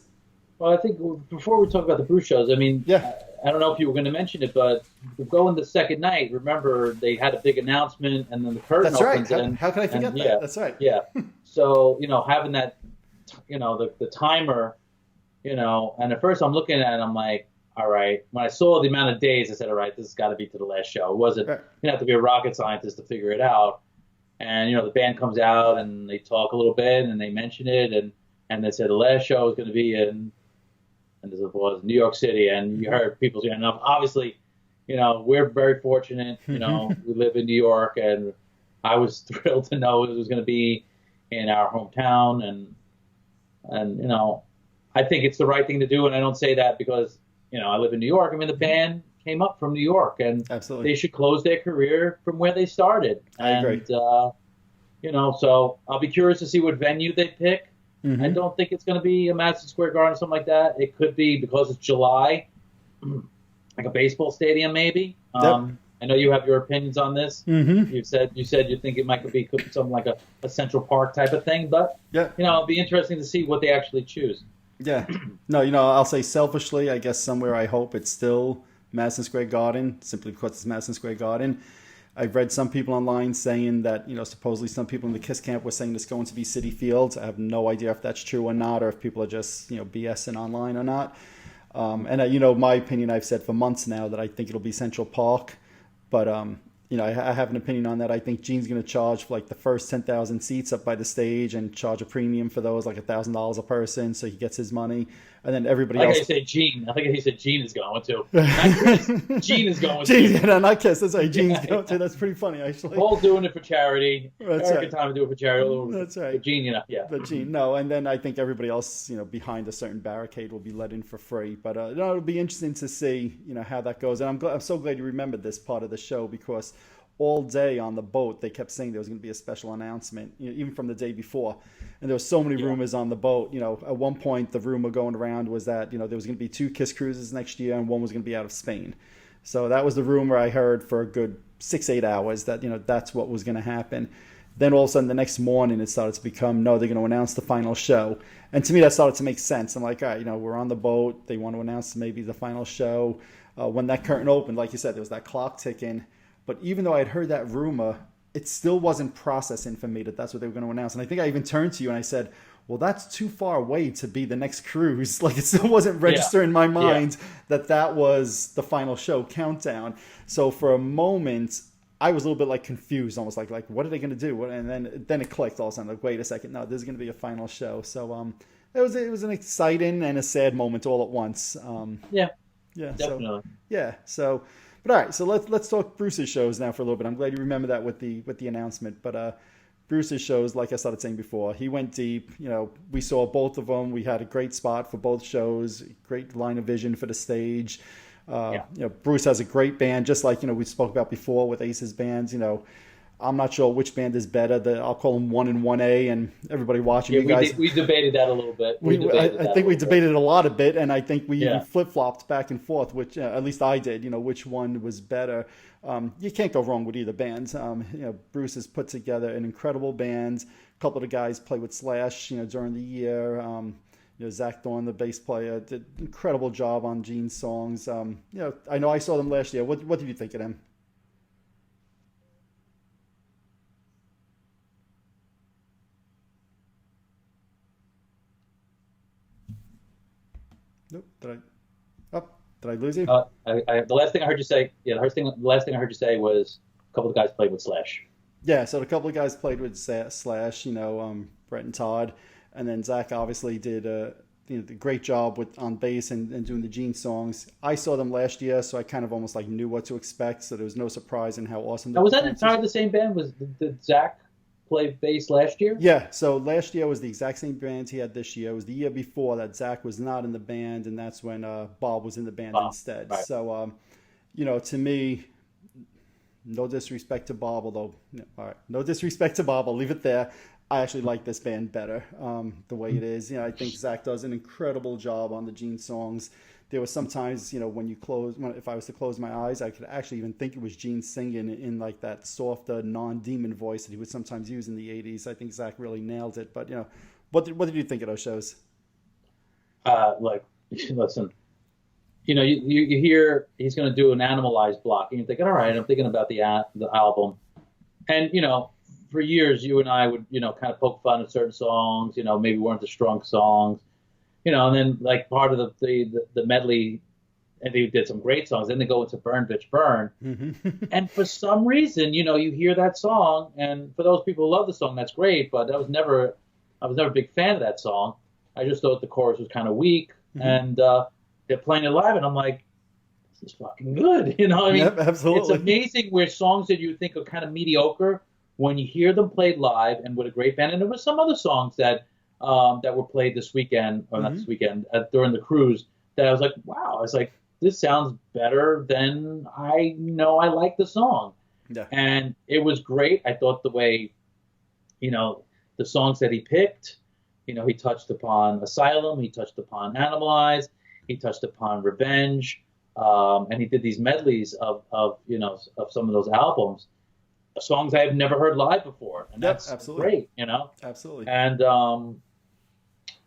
Well, I think before we talk about the Bruce shows, I mean, I don't know if you were going to mention it, but going the second night, remember they had a big announcement and then the curtain opens. That's right. How can I forget that? That's right. Yeah. So, having that, the timer, and at first I'm looking at it, I'm like, all right. When I saw the amount of days, I said, all right, this has got to be to the last show. It wasn't, you didn't have to be a rocket scientist to figure it out. And, the band comes out and they talk a little bit and they mention it. And they said the last show was going to be in, and this was New York City. And you heard people saying, obviously, we're very fortunate. We live in New York. And I was thrilled to know it was going to be in our hometown. And I think it's the right thing to do. And I don't say that because, I live in New York. I mean, the band came up from New York, and absolutely, they should close their career from where they started. I agree. So I'll be curious to see what venue they pick. I don't think it's going to be a Madison Square Garden or something like that. It could be, because it's July, like a baseball stadium maybe. I know you have your opinions on this. You said you think it might be something like a Central Park type of thing, but it'll be interesting to see what they actually choose. Yeah. No, I'll say selfishly, I guess somewhere I hope it's still Madison Square Garden, simply because it's Madison Square Garden. I've read some people online saying that, supposedly some people in the KISS camp were saying it's going to be Citi Field. I have no idea if that's true or not, or if people are just, BSing online or not. And my opinion, I've said for months now that I think it'll be Central Park. But, I have an opinion on that. I think Gene's going to charge for like the first 10,000 seats up by the stage and charge a premium for those, like $1,000 a person, so he gets his money. And then everybody else. I think he said Gene is going to. Not Chris. Gene is going to. Not Kiss. That's right. Gene's going to. That's pretty funny, actually. Paul's doing it for charity. That's Eric time to do it for charity. That's right. But Gene, But Gene, no. And then I think everybody else, behind a certain barricade will be let in for free. But it'll be interesting to see, how that goes. And I'm so glad you remembered this part of the show, because all day on the boat, they kept saying there was going to be a special announcement, even from the day before. And there were so many rumors on the boat. At one point, the rumor going around was that, there was going to be 2 KISS cruises next year and one was going to be out of Spain. So that was the rumor I heard for a good 6-8 hours that, that's what was going to happen. Then all of a sudden, the next morning, it started to become, no, they're going to announce the final show. And to me, that started to make sense. I'm like, all right, we're on the boat. They want to announce maybe the final show. When that curtain opened, like you said, there was that clock ticking. But even though I'd heard that rumor, it still wasn't processing for me that that's what they were going to announce. And I think I even turned to you and I said, well, that's too far away to be the next cruise. Like, it still wasn't registering in my mind that was the final show countdown. So for a moment, I was a little bit like confused, almost like what are they going to do? And then it clicked all of a sudden. Like, wait a second, no, this is going to be a final show. So it was an exciting and a sad moment all at once. Yeah, definitely. But all right, so let's talk Bruce's shows now for a little bit. I'm glad you remember that with the announcement. But Bruce's shows, like I started saying before, he went deep. We saw both of them. We had a great spot for both shows, great line of vision for the stage. Bruce has a great band, just like we spoke about before with Ace's bands. I'm not sure which band is better. I'll call them 1 and 1A, and everybody watching. Yeah, you guys, we debated that a little bit. I think we debated a lot of bit, and I think we even flip-flopped back and forth, which at least I did, which one was better. You can't go wrong with either band. Bruce has put together an incredible band. A couple of the guys play with Slash, during the year. Zach Dorn, the bass player, did an incredible job on Gene's songs. I know I saw them last year. What did you think of them? Nope. Did I lose you? The last thing I heard you say, the last thing I heard you say was a couple of guys played with Slash. Yeah, so a couple of guys played with Slash, Brett and Todd, and then Zach obviously did the great job on bass and doing the Gene songs. I saw them last year, so I kind of almost like knew what to expect, so there was no surprise in how awesome. Now, was that entirely the same band? Did Zach play bass last year? Yeah, so last year was the exact same band he had this year. It was the year before that Zach was not in the band, and that's when Bob was in the band instead. Right. So, to me, no disrespect to Bob, although, all right, no disrespect to Bob, I'll leave it there. I actually like this band better the way it is. I think Zach does an incredible job on the Gene songs. There was sometimes, if I was to close my eyes, I could actually even think it was Gene singing in like that softer, non-demon voice that he would sometimes use in the 80s. I think Zach really nailed it. But, what did you think of those shows? Listen, you hear he's going to do an Animalized block, and you're thinking, all right, I'm thinking about the album. And, for years, you and I would, kind of poke fun at certain songs, maybe weren't the strong songs. And then like part of the medley, and they did some great songs. Then they go into Burn Bitch Burn. Mm-hmm. And for some reason, you hear that song, and for those people who love the song, that's great. But I was never a big fan of that song. I just thought the chorus was kind of weak, mm-hmm. and they're playing it live, and I'm like, this is fucking good. Yep, absolutely. It's amazing where songs that you think are kind of mediocre, when you hear them played live and with a great band. And there were some other songs that were played this weekend, or mm-hmm. not this weekend, during the cruise, that I was like, wow. I was like, this sounds better than I like the song. Yeah. And it was great. I thought the way, the songs that he picked, he touched upon Asylum, he touched upon Animalize, he touched upon Revenge, and he did these medleys of some of those albums. Songs I have never heard live before, and that's absolutely great, Absolutely. And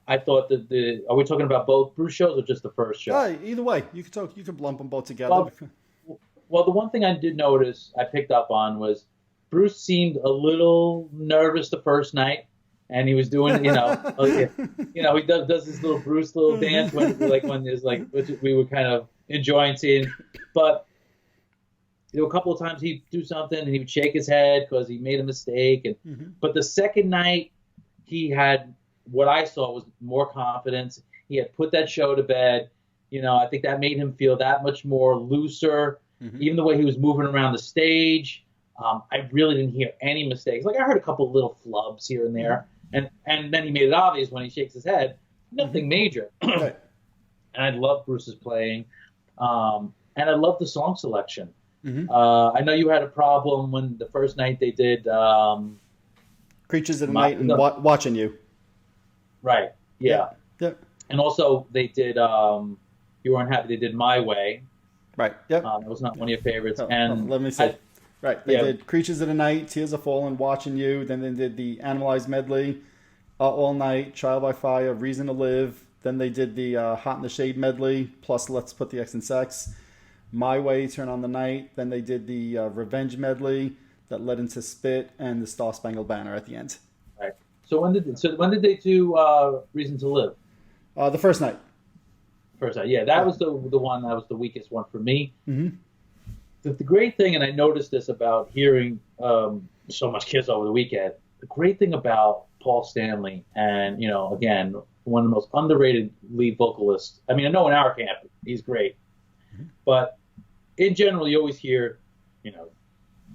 I thought that are we talking about both Bruce shows or just the first show? Either way, you could lump them both together. Well, the one thing I did notice, I picked up on, was Bruce seemed a little nervous the first night, and he was doing, he does this little Bruce dance when there's which we were kind of enjoying seeing, but. There were a couple of times he'd do something and he would shake his head because he made a mistake. And mm-hmm. But the second night, he had what I saw was more confidence. He had put that show to bed. I think that made him feel that much more looser. Mm-hmm. Even the way he was moving around the stage, I really didn't hear any mistakes. Like I heard a couple of little flubs here and there, mm-hmm. and then he made it obvious when he shakes his head. Nothing mm-hmm. major. Right. And I love Bruce's playing, and I love the song selection. Mm-hmm. I know you had a problem when the first night they did Creatures of the Night and Watching You. Right. Yeah. Yep. And also they did You Weren't Happy. They did My Way. Right. Yep. It was not one of your favorites. Let me see. Right. They did Creatures of the Night, Tears Are Falling, Watching You. Then they did the Animalized medley, All Night, Trial by Fire, Reason to Live. Then they did the Hot in the Shade medley, plus Let's Put the X in Sex. My Way, Turn on the Night. Then they did the Revenge medley that led into Spit and the Star Spangled Banner at the end. Right. So when did they do Reason to Live? The first night. First night, yeah. That was the one that was the weakest one for me. Mm-hmm. The great thing, and I noticed this about hearing so much KISS over the weekend. The great thing about Paul Stanley, and again, one of the most underrated lead vocalists. I mean, I know in our camp he's great, mm-hmm. but in general, you always hear,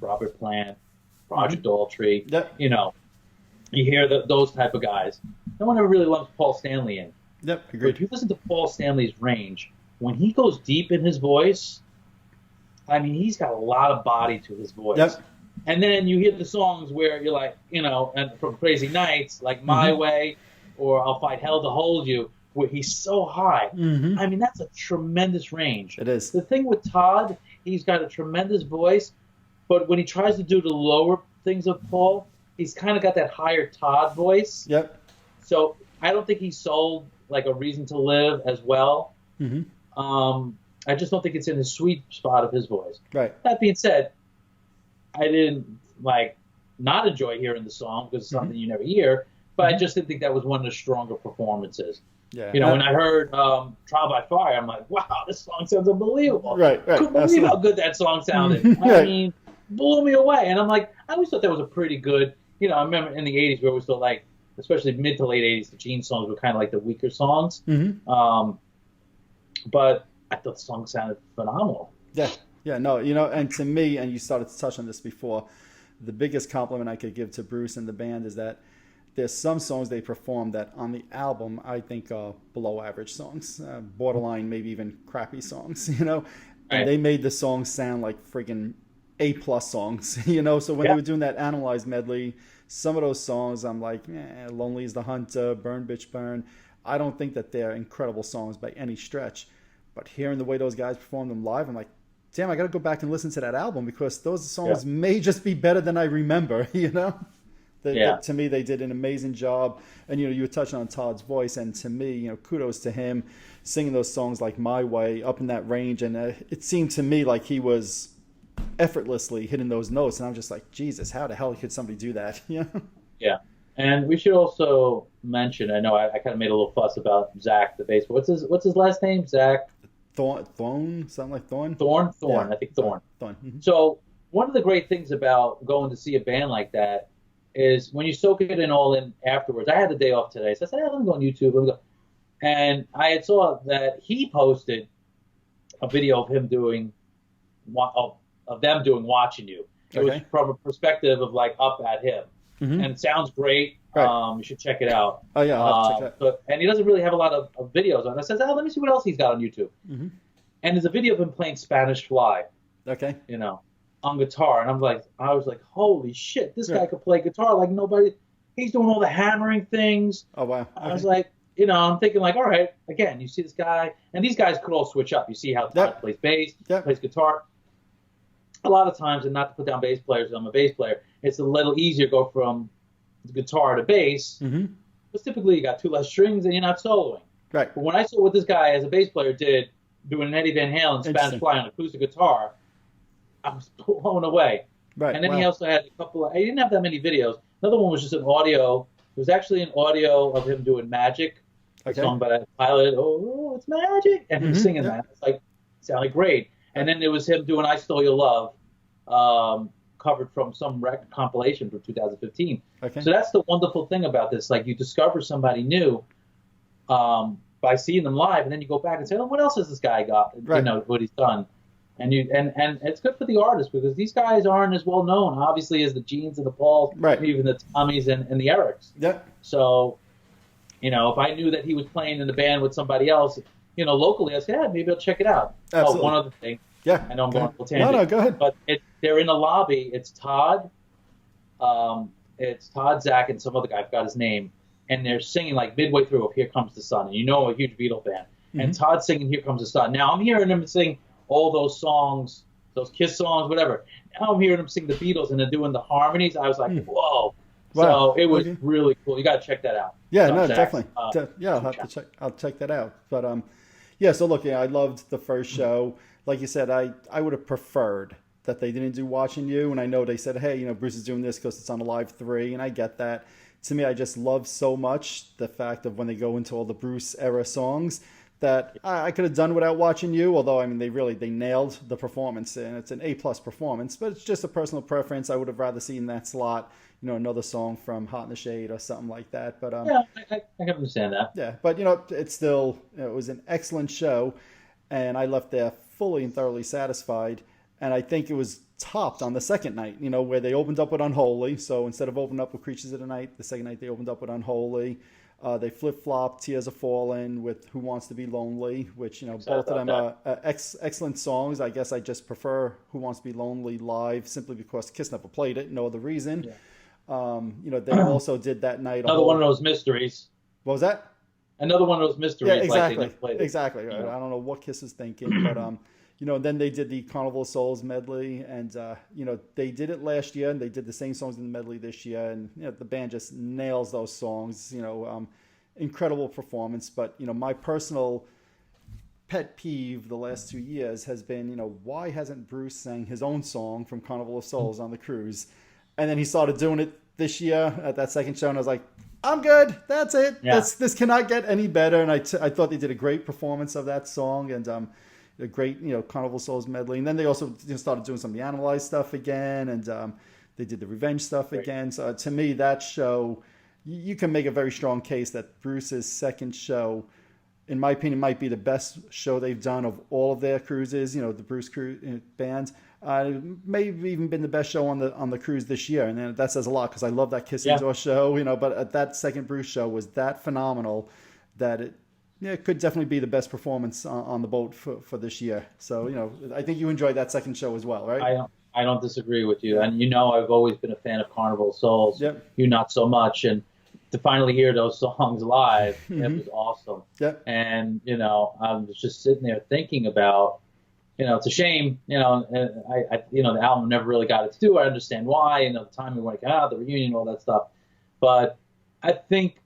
Robert Plant, Roger Daltrey, yep. You hear those type of guys. No one ever really lumps Paul Stanley in. Yep, agreed. But if you listen to Paul Stanley's range, when he goes deep in his voice, I mean, he's got a lot of body to his voice. Yep. And then you hear the songs where you're like, and from Crazy Nights, like My mm-hmm. Way, or I'll Fight Hell to Hold You, where he's so high. Mm-hmm. I mean, that's a tremendous range. It is. The thing with Todd, he's got a tremendous voice, but when he tries to do the lower things of Paul, he's kind of got that higher Todd voice. Yep. So I don't think he sold like A Reason to Live as well. Mm-hmm. I just don't think it's in the sweet spot of his voice. Right. That being said, I didn't not enjoy hearing the song because it's something mm-hmm. you never hear. But I just didn't think that was one of the stronger performances. Yeah. You know, when I heard Trial by Fire, I'm like, wow, this song sounds unbelievable. Right. Couldn't believe Absolutely. how good that song sounded. I mean, blew me away. And I'm like, I always thought that was a pretty good, you know, I remember in the 80s, we always thought like, especially mid to late 80s, the Gene songs were kind of like the weaker songs. But I thought the song sounded phenomenal. Yeah. Yeah. No, you know, and to me, and you started to touch on this before, the biggest compliment I could give to Bruce and the band is that there's some songs they perform that on the album I think are below average songs, borderline, maybe even crappy songs, you know, and they made the songs sound like friggin' A-plus songs, you know. So when they were doing that Analyze medley, some of those songs I'm like, Lonely is the Hunter, Burn Bitch Burn. I don't think that they're incredible songs by any stretch, but hearing the way those guys performed them live, I'm like, damn, I got to go back and listen to that album because those songs may just be better than I remember, you know? To me, they did an amazing job. And, you know, you were touching on Todd's voice. And to me, you know, kudos to him singing those songs like My Way up in that range. And it seemed to me like he was effortlessly hitting those notes. And I'm just like, Jesus, how the hell could somebody do that? Yeah. Yeah. And we should also mention, I know I kind of made a little fuss about Zach, the bass. What's his last name? Zach? Thorn? Something like Thorn? Thorn? Yeah. I think Thorn. Thorn. Mm-hmm. So one of the great things about going to see a band like that is when you soak it in all in afterwards. I had the day off today, so I said, let me go on YouTube. Let me go. And I had saw that he posted a video of him doing, of them doing Watching You. It was from a perspective of like up at him. And it sounds great. Right. You should check it out. Oh, yeah, I'll have to check that out. And he doesn't really have a lot of videos on it. I said, let me see what else he's got on YouTube. And there's a video of him playing Spanish Fly. Okay. You know, on guitar. And I was like, holy shit, this guy could play guitar like nobody. He's doing all the hammering things. Oh, wow. Okay. I was like, you know, I'm thinking like, all right, again, you see this guy. And these guys could all switch up. You see how Todd plays bass, plays guitar. A lot of times, and not to put down bass players, I'm a bass player, it's a little easier to go from guitar to bass. Because typically you got two less strings and you're not soloing. Right. But when I saw what this guy as a bass player did, doing an Eddie Van Halen Spanish Fly on acoustic guitar, I was blown away. Right. And then he also had a couple he didn't have that many videos. Another one was just an audio. It was actually an audio of him doing Magic, a song by Pilot. Oh, it's Magic. And him singing that. It's like, it sounded great. And then there was him doing I Stole Your Love, covered from some record compilation from 2015. Okay. So that's the wonderful thing about this. Like, you discover somebody new by seeing them live, and then you go back and say, oh, what else has this guy got? You know, what he's done. And it's good for the artist because these guys aren't as well known, obviously, as the Genes and the Pauls, even the Tommies and the Erics. So, you know, if I knew that he was playing in the band with somebody else, you know, locally, I'd say, maybe I'll check it out. Absolutely. Oh, one other thing. Yeah. I know I'm going on a tangent. No, go ahead. But they're in the lobby. It's Todd, Zach, and some other guy. I forgot his name. And they're singing like midway through of Here Comes the Sun. And you know I'm a huge Beatle fan. And Todd's singing Here Comes the Sun. Now I'm hearing him sing all those songs, those KISS songs, whatever. Now I'm hearing him sing the Beatles and they're doing the harmonies. I was like, whoa. Wow. So it was really cool. You got to check that out. Yeah, no, definitely. I'll check that out. But so look, I loved the first show. Like you said, I would have preferred that they didn't do Watching You. And I know they said, hey, you know, Bruce is doing this because it's on a Live 3. And I get that. To me, I just love so much the fact of when they go into all the Bruce era songs that I could have done without Watching You. Although, I mean, they nailed the performance. And it's an A+ performance. But it's just a personal preference. I would have rather seen that slot, you know, another song from Hot in the Shade or something like that. But yeah, I can understand that. Yeah, but, you know, it's still, it was an excellent show. And I left there fully and thoroughly satisfied. And I think it was topped on the second night, you know, where they opened up with Unholy. So instead of opening up with Creatures of the Night, the second night they opened up with Unholy. They flip-flopped Tears Are Falling with Who Wants to Be Lonely, which, you know, both of them are excellent songs. I guess I just prefer Who Wants to Be Lonely live simply because KISS never played it. No other reason. Yeah. You know, they also did that night. Another one of those mysteries. What was that? Another one of those mysteries. Yeah, exactly. Like exactly. Right. I don't know what KISS is thinking, but you know, then they did the Carnival of Souls medley, and you know, they did it last year, and they did the same songs in the medley this year, and you know, the band just nails those songs. You know, incredible performance. But you know, my personal pet peeve the last 2 years has been, you know, why hasn't Bruce sang his own song from Carnival of Souls on the cruise? And then he started doing it this year at that second show, and I was like, I'm good. That's it. Yeah. This cannot get any better. And I thought they did a great performance of that song, and a great Carnival Souls medley. And then they also started doing some of the Animalized stuff again, and they did the Revenge stuff again. So to me, that show, you can make a very strong case that Bruce's second show, in my opinion, might be the best show they've done of all of their cruises. The Bruce cruise band. Maybe even been the best show on the cruise this year, and then that says a lot because I love that Kiss Indoor show. But that second Bruce show was that phenomenal that it could definitely be the best performance on the boat for this year. So I think you enjoyed that second show as well, right? I don't disagree with you, and I've always been a fan of Carnival of Souls. Yep. You not so much, and to finally hear those songs live, it was awesome. Yep. And I was just sitting there thinking about. It's a shame, the album never really got its due. I understand why, the timing when it came out, the reunion, all that stuff. But I think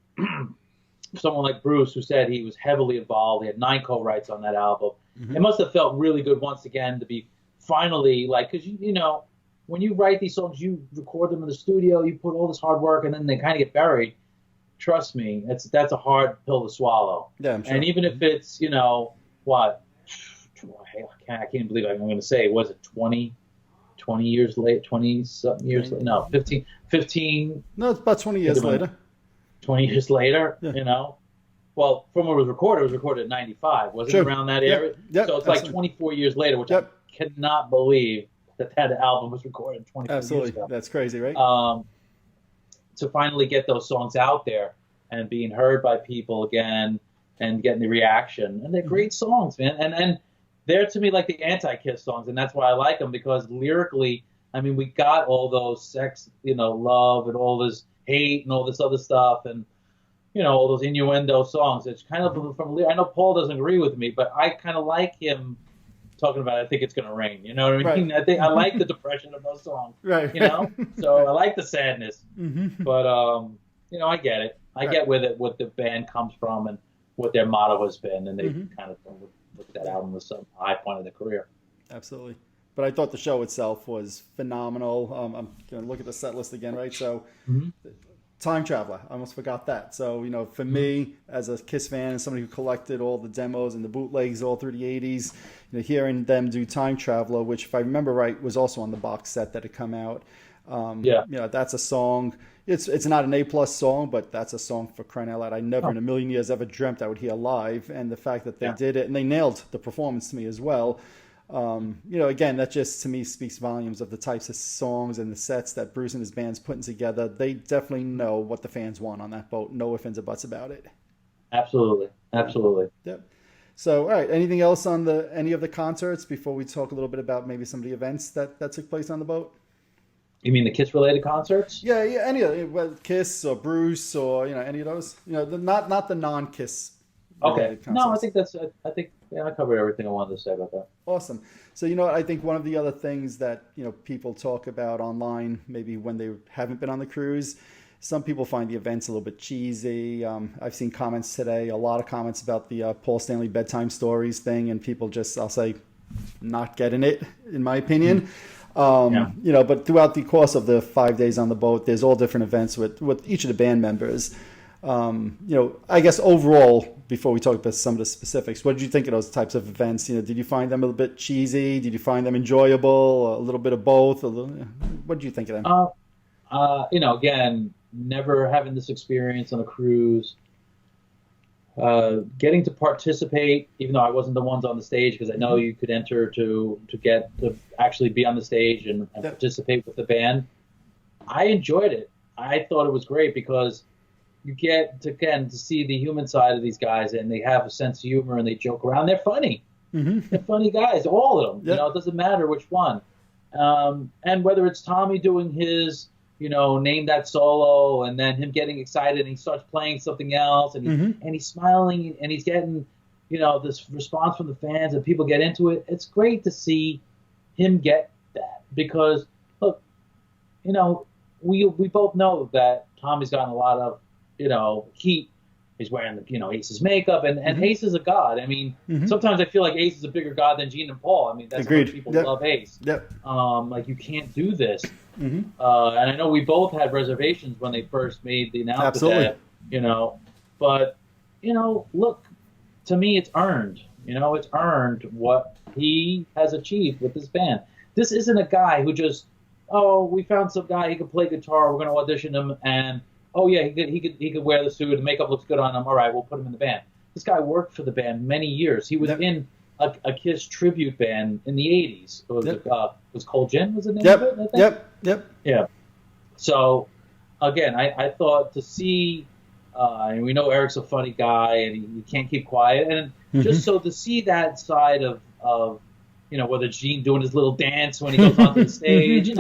someone like Bruce, who said he was heavily involved, he had 9 co-writes on that album. It must have felt really good once again to be finally because when you write these songs, you record them in the studio, you put all this hard work, and then they kind of get buried. Trust me, that's a hard pill to swallow. Yeah, I'm sure. And even if it's what. I can't believe I'm going to say, was it 20 years late, 20-something years later? No, 15. No, it's about 20 years later. 20 years later, yeah. Well, from when it was recorded in 95. Wasn't it around that area? Yep. So it's like 24 years later, which I cannot believe that album was recorded 24 years ago. That's crazy, right? To finally get those songs out there and being heard by people again and getting the reaction. And they're great songs, man. And they're to me like the anti-Kiss songs, and that's why I like them, because lyrically, we got all those sex, love, and all this hate and all this other stuff, and all those innuendo songs. It's kind of from. I know Paul doesn't agree with me, but I kind of like him talking about. I think it's gonna rain. You know what I mean? Right. I think I like the depression of those songs. Right. So I like the sadness, but I get it. I get what the band comes from and what their motto has been, and they kind of. Look at that album was some high point of their career. Absolutely. But I thought the show itself was phenomenal. I'm going to look at the set list again, right? So, Time Traveler, I almost forgot that. So, for me, as a KISS fan and somebody who collected all the demos and the bootlegs all through the 80s, hearing them do Time Traveler, which, if I remember right, was also on the box set that had come out. That's a song. It's not an A+ song, but that's a song for crying out loud. I never in a million years ever dreamt I would hear live, and the fact that they did it and they nailed the performance to me as well. Again, that just to me speaks volumes of the types of songs and the sets that Bruce and his band's putting together. They definitely know what the fans want on that boat. No ifs, ands, or buts about it. Absolutely. Yep. So, all right. Anything else on any of the concerts before we talk a little bit about maybe some of the events that took place on the boat? You mean the Kiss-related concerts? Yeah, any of it, Kiss or Bruce or any of those. Not the non-Kiss. Okay. No, I think I covered everything I wanted to say about that. Awesome. So I think one of the other things that people talk about online, maybe when they haven't been on the cruise, some people find the events a little bit cheesy. I've seen comments today, a lot of comments about the Paul Stanley bedtime stories thing, and people just, I'll say, not getting it, in my opinion. But throughout the course of the 5 days on the boat, there's all different events with each of the band members. I guess overall, before we talk about some of the specifics, what did you think of those types of events? Did you find them a little bit cheesy? Did you find them enjoyable? A little bit of both? What did you think of them? Again, never having this experience on a cruise. Getting to participate, even though I wasn't the ones on the stage, because I know you could enter to get to actually be on the stage and participate with the band. I enjoyed it. I thought it was great because you get to see the human side of these guys, and they have a sense of humor and they joke around. They're funny. They're funny guys, all of them. It doesn't matter which one. And whether it's Tommy doing his name that solo, and then him getting excited and he starts playing something else, and he's smiling and he's getting, this response from the fans and people get into it. It's great to see him get that, because look, we both know that Tommy's gotten a lot of, heat. He's wearing Ace's makeup, and Ace is a god. Sometimes I feel like Ace is a bigger god than Gene and Paul. That's why people love Ace. You can't do this. And I know we both had reservations when they first made the announcement you know. But, look, to me, it's earned. It's earned what he has achieved with this band. This isn't a guy who just, oh, we found some guy, he can play guitar, we're going to audition him, and, oh, yeah, he could wear the suit, the makeup looks good on him, all right, we'll put him in the band. This guy worked for the band many years. He was in a KISS tribute band in the 80s. Was Cole Jen, was the name of it, I think? Yep. Yeah. So, again, I thought to see, and we know Eric's a funny guy, and he can't keep quiet, and just so to see that side of whether Gene doing his little dance when he goes onto the stage,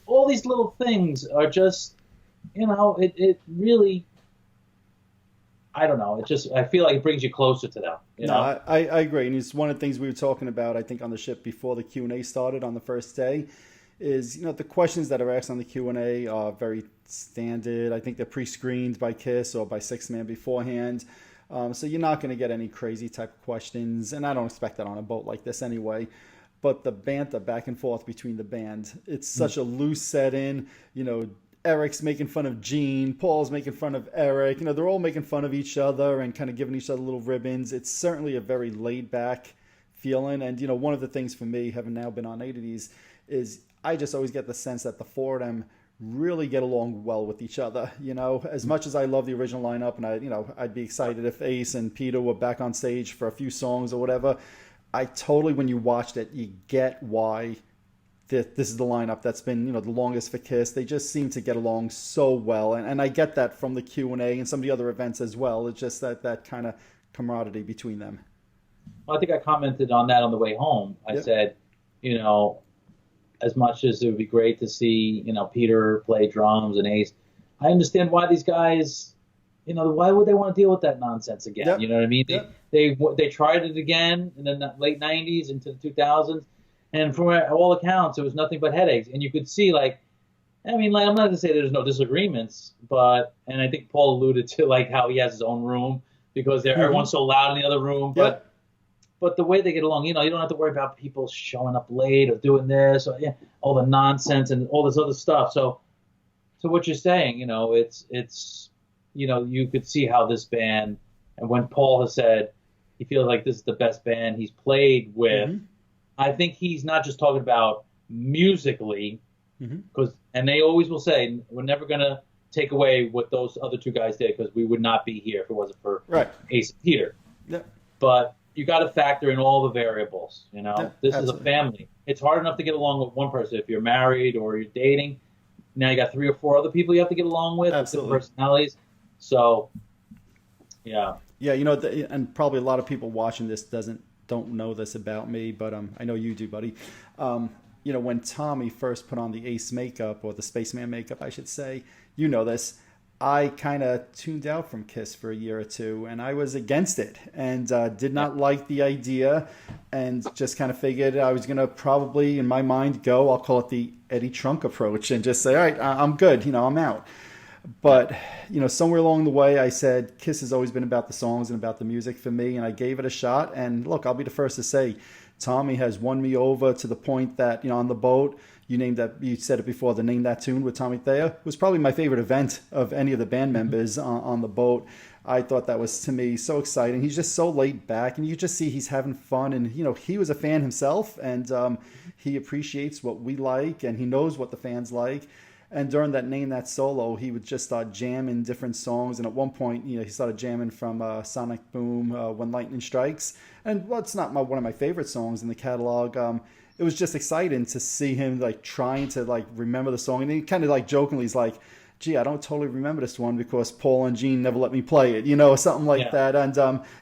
all these little things are just, it really, I don't know. I feel like it brings you closer to them. No, I agree. And it's one of the things we were talking about, I think, on the ship before the Q&A started on the first day is, the questions that are asked on the Q&A are very standard. I think they're pre-screened by KISS or by Sixth Man beforehand. So you're not going to get any crazy type of questions. And I don't expect that on a boat like this anyway. But the banter back and forth between the band, it's such a loose setting, Eric's making fun of Gene, Paul's making fun of Eric. They're all making fun of each other and kind of giving each other little ribbons. It's certainly a very laid-back feeling. And, one of the things for me, having now been on 80s, is I just always get the sense that the four of them really get along well with each other. As much as I love the original lineup, and I'd be excited if Ace and Peter were back on stage for a few songs or whatever. I totally, when you watched it, you get why this is the lineup that's been, the longest for KISS. They just seem to get along so well. And I get that from the Q&A and some of the other events as well. It's just that kind of camaraderie between them. Well, I think I commented on that on the way home. I said, as much as it would be great to see, Peter play drums and Ace, I understand why these guys, why would they want to deal with that nonsense again? You know what I mean? They tried it again in the late 90s into the 2000s. And from all accounts, it was nothing but headaches. And you could see, I'm not going to say there's no disagreements, and I think Paul alluded to, how he has his own room because everyone's so loud in the other room. But the way they get along, you don't have to worry about people showing up late or doing this or all the nonsense and all this other stuff. So what you're saying, it's you could see how this band, and when Paul has said he feels like this is the best band he's played with, I think he's not just talking about musically, and they always will say, we're never going to take away what those other two guys did because we would not be here if it wasn't for Ace and Peter. But you got to factor in all the variables. This is a family. It's hard enough to get along with one person if you're married or you're dating. Now you got 3 or 4 other people you have to get along with different personalities. So, yeah. Yeah, and probably a lot of people watching this don't know this about me, but I know you do, buddy. When Tommy first put on the Ace makeup, or the Spaceman makeup, I should say, this, I kind of tuned out from KISS for a year or two, and I was against it, and did not like the idea, and just kind of figured I was going to probably, in my mind, I'll call it the Eddie Trunk approach, and just say, all right, I'm good, I'm out. But, somewhere along the way, I said, KISS has always been about the songs and about the music for me, and I gave it a shot. And look, I'll be the first to say, Tommy has won me over to the point that, on the boat, you said it before, the Name That Tune with Tommy Thayer was probably my favorite event of any of the band members on the boat. I thought that was, to me, so exciting. He's just so laid back, and you just see he's having fun. And, he was a fan himself, and he appreciates what we like, and he knows what the fans like. And during that Name That solo, he would just start jamming different songs. And at one point, he started jamming from Sonic Boom, When Lightning Strikes. And it's not one of my favorite songs in the catalog. It was just exciting to see him trying to remember the song. And he kind of jokingly is like, gee, I don't totally remember this one because Paul and Gene never let me play it, or something like that. And,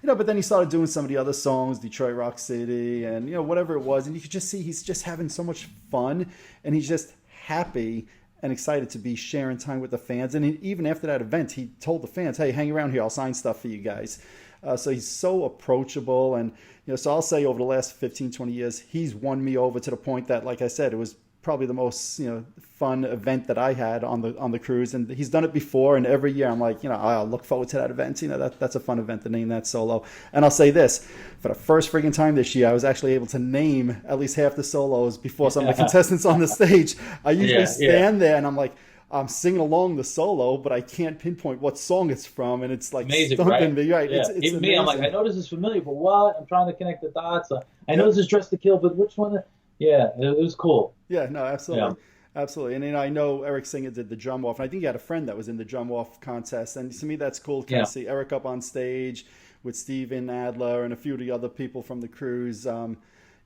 but then he started doing some of the other songs, Detroit Rock City and, whatever it was. And you could just see he's just having so much fun, and he's just happy and excited to be sharing time with the fans. And even after that event, he told the fans, hey, hang around here. I'll sign stuff for you guys. So he's so approachable. And, so I'll say over the last 15, 20 years, he's won me over to the point that, like I said, it was probably the most, fun event that I had on the cruise. And he's done it before. And every year I'm like, I'll look forward to that event. That's a fun event to Name That solo. And I'll say this, for the first freaking time this year, I was actually able to name at least half the solos before some of the contestants on the stage. I usually stand there and I'm like, I'm singing along the solo, but I can't pinpoint what song it's from, and it's like Amazing, stumping right? me. Right? Yeah. It's Even amazing. me, I'm like, I know this is familiar, but what? I'm trying to connect the dots. I know this is Dress to Kill, but which one? Yeah, it was cool. Yeah, no, absolutely. Yeah. Absolutely. And I know Eric Singer did the drum off, and I think he had a friend that was in the drum off contest. And to me, that's cool to kind of see Eric up on stage with Steven Adler and a few of the other people from the cruise. So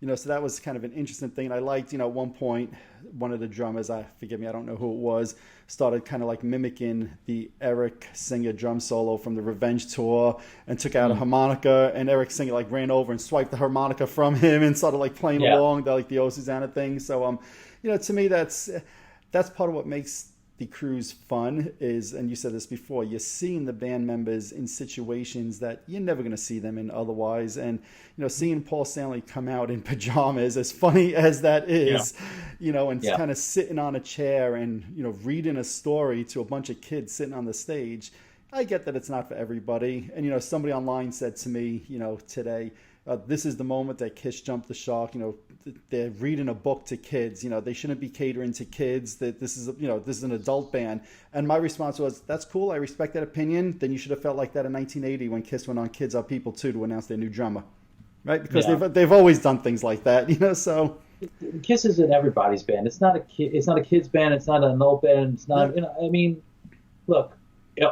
that was kind of an interesting thing. And I liked, at one point, one of the drummers, forgive me, I don't know who it was, started kind of like mimicking the Eric Singer drum solo from the Revenge tour and took out a harmonica, and Eric Singer like ran over and swiped the harmonica from him and started like playing along, like the Oh Susanna thing. So, to me, that's part of what makes the cruise fun is, and you said this before, you're seeing the band members in situations that you're never going to see them in otherwise. And, seeing Paul Stanley come out in pajamas, as funny as that is, and kind of sitting on a chair and, reading a story to a bunch of kids sitting on the stage. I get that it's not for everybody. And, somebody online said to me, today, this is the moment that KISS jumped the shark. They're reading a book to kids. They shouldn't be catering to kids. That this is an adult band. And my response was, that's cool. I respect that opinion. Then you should have felt like that in 1980 when KISS went on Kids Are People 2 to announce their new drummer, right? Because they've always done things like that. So KISS isn't everybody's band. It's not a kids band. It's not an adult band. It's not. Look.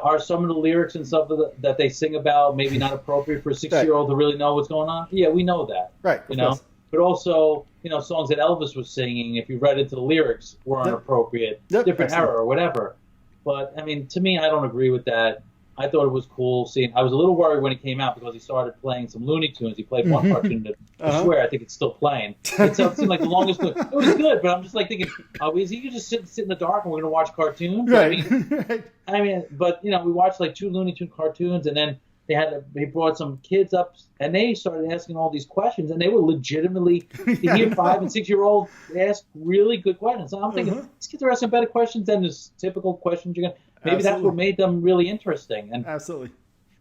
Are some of the lyrics and stuff that they sing about maybe not appropriate for a 6-year-old to really know what's going on? Yeah, we know that. Right. But also, songs that Elvis was singing, if you read into the lyrics, were inappropriate, different era or whatever. But, to me, I don't agree with that. I thought it was cool seeing. I was a little worried when he came out because he started playing some Looney Tunes. He played one cartoon that I swear I think it's still playing. It seemed like the longest one. It was good, but I'm just like thinking, is he just sit in the dark and we're going to watch cartoons? Right. But we watched like 2 Looney Tune cartoons, and then they brought some kids up, and they started asking all these questions, and they were legitimately to hear 5 and 6-year-old ask really good questions. So I'm thinking these kids are asking better questions than this typical questions you're going to. Maybe that's what made them really interesting. And absolutely,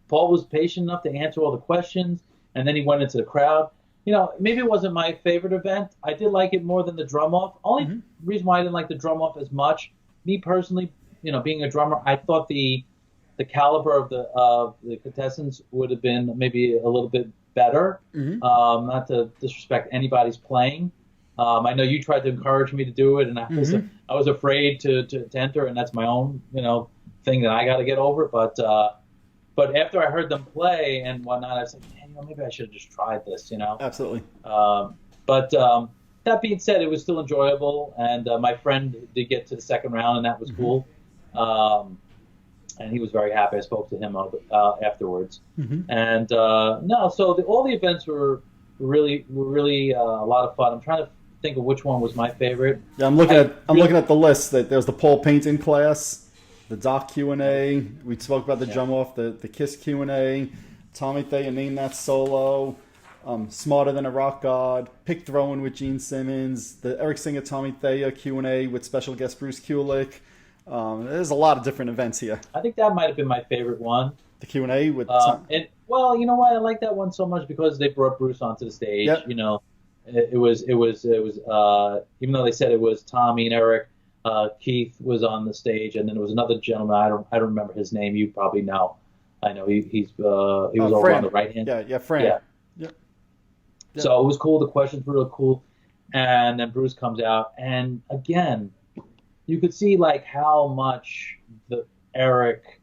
Paul was patient enough to answer all the questions, and then he went into the crowd. Maybe it wasn't my favorite event. I did like it more than the drum off. Only reason why I didn't like the drum off as much, me personally, being a drummer, I thought the caliber of the contestants would have been maybe a little bit better. Not to disrespect anybody's playing. I know you tried to encourage me to do it, and I was afraid to enter, and that's my own thing that I got to get over. But after I heard them play and whatnot, I was like, man, maybe I should have just tried this. Absolutely. But that being said, it was still enjoyable, and my friend did get to the second round, and that was cool. And he was very happy. I spoke to him afterwards. And so all the events were really a lot of fun. I'm trying to think of which one was my favorite. Yeah, I'm looking at the list. That there's the pole painting class, the Doc Q&A. We spoke about the drum off, the KISS Q&A, Tommy Thayer Name That Solo, Smarter Than a Rock God, Pick Throwing with Gene Simmons, the Eric Singer Tommy Thayer Q&A with special guest Bruce Kulick. There's a lot of different events here. I think that might have been my favorite one. The Q&A with and well, you know why I like that one so much? Because they brought Bruce onto the stage. Yep. It was even though they said it was Tommy and Eric, Keith was on the stage, and then there was another gentleman. I don't remember his name. You probably know. I know he was over Fran. on the right hand. Yeah, Fran. Yeah. Yep. So it was cool. The questions were really cool, and then Bruce comes out, and again, you could see like how much the Eric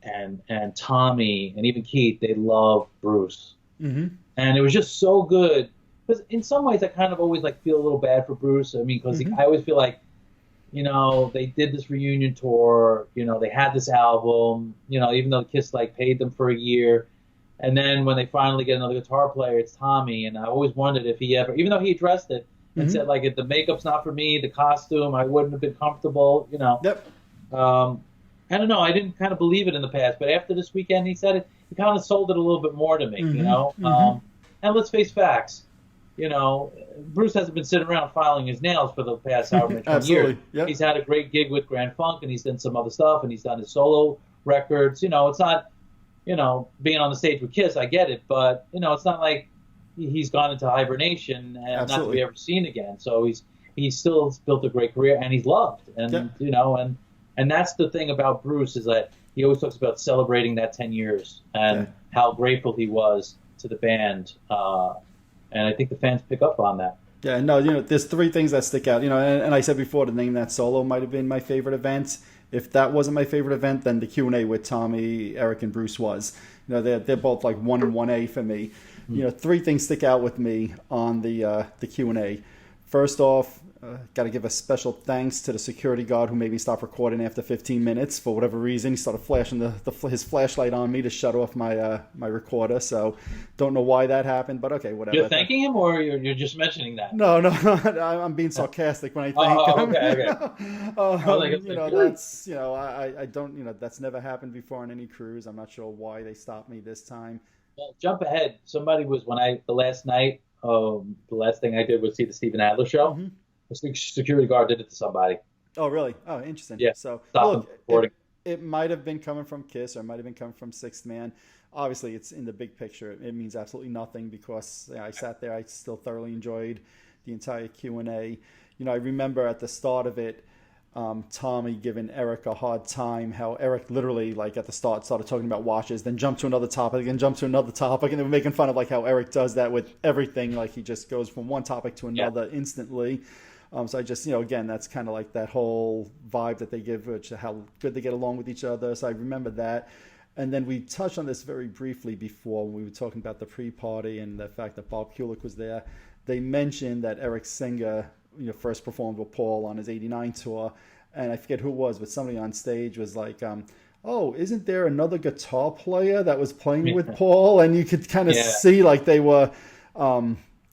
and Tommy and even Keith, they love Bruce, and it was just so good. Because in some ways, I kind of always like feel a little bad for Bruce. Because I always feel like, they did this reunion tour. They had this album. Even though KISS paid them for a year, and then when they finally get another guitar player, it's Tommy. And I always wondered if he ever, even though he addressed it and said if the makeup's not for me, the costume, I wouldn't have been comfortable. Yep. I don't know. I didn't kind of believe it in the past, but after this weekend, he said it. He kind of sold it a little bit more to me. And let's face facts. Bruce hasn't been sitting around filing his nails for the past however many years. Yep. He's had a great gig with Grand Funk, and he's done some other stuff, and he's done his solo records. It's not, being on the stage with KISS, I get it, but, it's not like he's gone into hibernation and not to be ever seen again. So he's still built a great career, and he's loved. And, and And that's the thing about Bruce is that he always talks about celebrating that 10 years and how grateful he was to the band. And I think the fans pick up on that. Yeah, no, there's three things that stick out. And I said before, to name that solo might have been my favorite event. If that wasn't my favorite event, then the Q&A with Tommy, Eric, and Bruce was. They're both like 1 and 1A for me. Three things stick out with me on the Q&A. First off, got to give a special thanks to the security guard who made me stop recording after 15 minutes for whatever reason. He started flashing his flashlight on me to shut off my recorder. So don't know why that happened, but okay, whatever. You're thanking him, or you're just mentioning that? No, I'm being sarcastic when I thank him. Okay. That's I don't that's never happened before on any cruise. I'm not sure why they stopped me this time. Well, jump ahead. Somebody was the last night. The last thing I did was see the Steven Adler show. Mm-hmm. The security guard did it to somebody. Oh, really? Oh, interesting. Yeah. So look, it might have been coming from KISS, or it might have been coming from Sixth Man. Obviously, it's in the big picture. It means absolutely nothing because I sat there. I still thoroughly enjoyed the entire Q&A. I remember at the start of it, Tommy giving Eric a hard time, how Eric literally, like at the start, started talking about watches, then jumped to another topic, and jumped to another topic, and they were making fun of like how Eric does that with everything. Like he just goes from one topic to another instantly. So I just, again, that's kind of like that whole vibe that they give, which how good they get along with each other. So I remember that. And then we touched on this very briefly before when we were talking about the pre-party and the fact that Bob Kulick was there. They mentioned that Eric Singer, first performed with Paul on his '89 tour. And I forget who it was, but somebody on stage was like, oh, isn't there another guitar player that was playing with Paul? And you could kind of see like they were...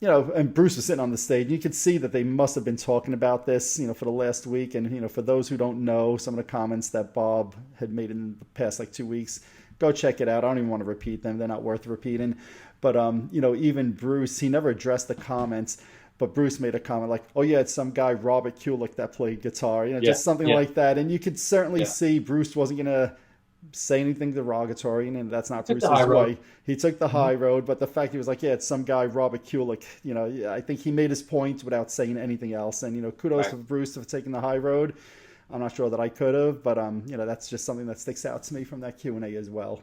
and Bruce was sitting on the stage, and you could see that they must have been talking about this, for the last week. And, for those who don't know, some of the comments that Bob had made in the past, 2 weeks, go check it out. I don't even want to repeat them. They're not worth repeating. But, even Bruce, he never addressed the comments, but Bruce made a comment like, oh, yeah, it's some guy, Robert Kulick, that played guitar, just something like that. And you could certainly see Bruce wasn't going to say anything derogatory, and that's not Bruce's way. He took the high road, but the fact he was like, yeah, it's some guy, Robert Kulick, I think he made his point without saying anything else. And, kudos to Bruce for taking the high road. I'm not sure that I could have, but, that's just something that sticks out to me from that Q&A as well.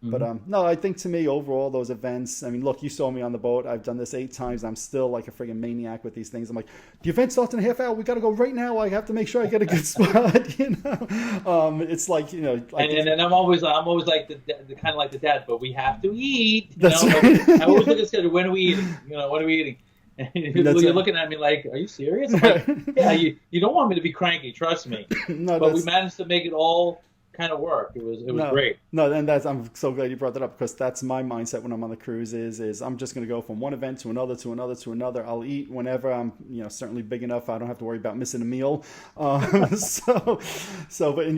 But no, I think to me, overall, those events, I mean, look, you saw me on the boat. I've done this 8 times. I'm still like a friggin' maniac with these things. I'm like, the event starts in a half hour. We got to go right now. I have to make sure I get a good spot, It's like, and I'm always like the kind of like the dad, but we have to eat. That's right. I always look at the schedule. When are we eating? When are we eating? And you're looking at me like, are you serious? I'm like, yeah, you don't want me to be cranky. Trust me. But we managed to make it all kind of work. It was great. No, and I'm so glad you brought that up, because that's my mindset when I'm on the cruise is I'm just going to go from one event to another to another to another. I'll eat whenever I'm certainly big enough. I don't have to worry about missing a meal. And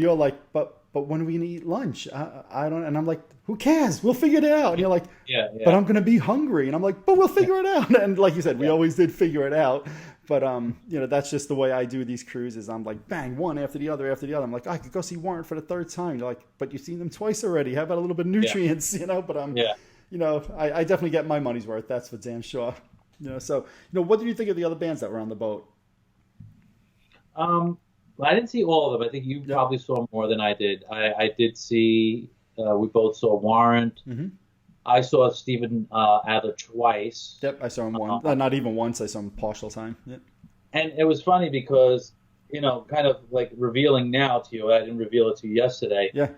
you're like, but when are we going to eat lunch? I don't, and I'm like, who cares? We'll figure it out. And you're like, yeah. But I'm going to be hungry. And I'm like, but we'll figure it out. And like you said, we always did figure it out. But, that's just the way I do these cruises. I'm like, bang, one after the other after the other. I'm like, I could go see Warrant for the 3rd time. You're like, but you've seen them twice already. How about a little bit of nutrients, But I definitely get my money's worth. That's for damn sure. So, what did you think of the other bands that were on the boat? Well, I didn't see all of them. I think you probably saw more than I did. I did see, we both saw Warrant. Mm-hmm. I saw Steven Adler twice. Yep, I saw him once. Not even once. I saw him partial time. Yep. And it was funny because, kind of like revealing now to you, I didn't reveal it to you yesterday. Yeah.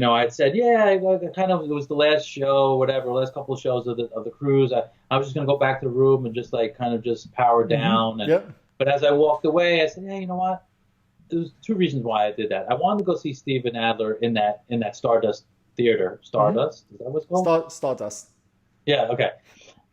I had said, it was the last show, whatever, last couple of shows of the cruise. I was just going to go back to the room and just power down. And, But as I walked away, I said, you know what? There's 2 reasons why I did that. I wanted to go see Steven Adler in that Stardust Theater. Stardust? Is that what it's called? Stardust. Yeah, okay.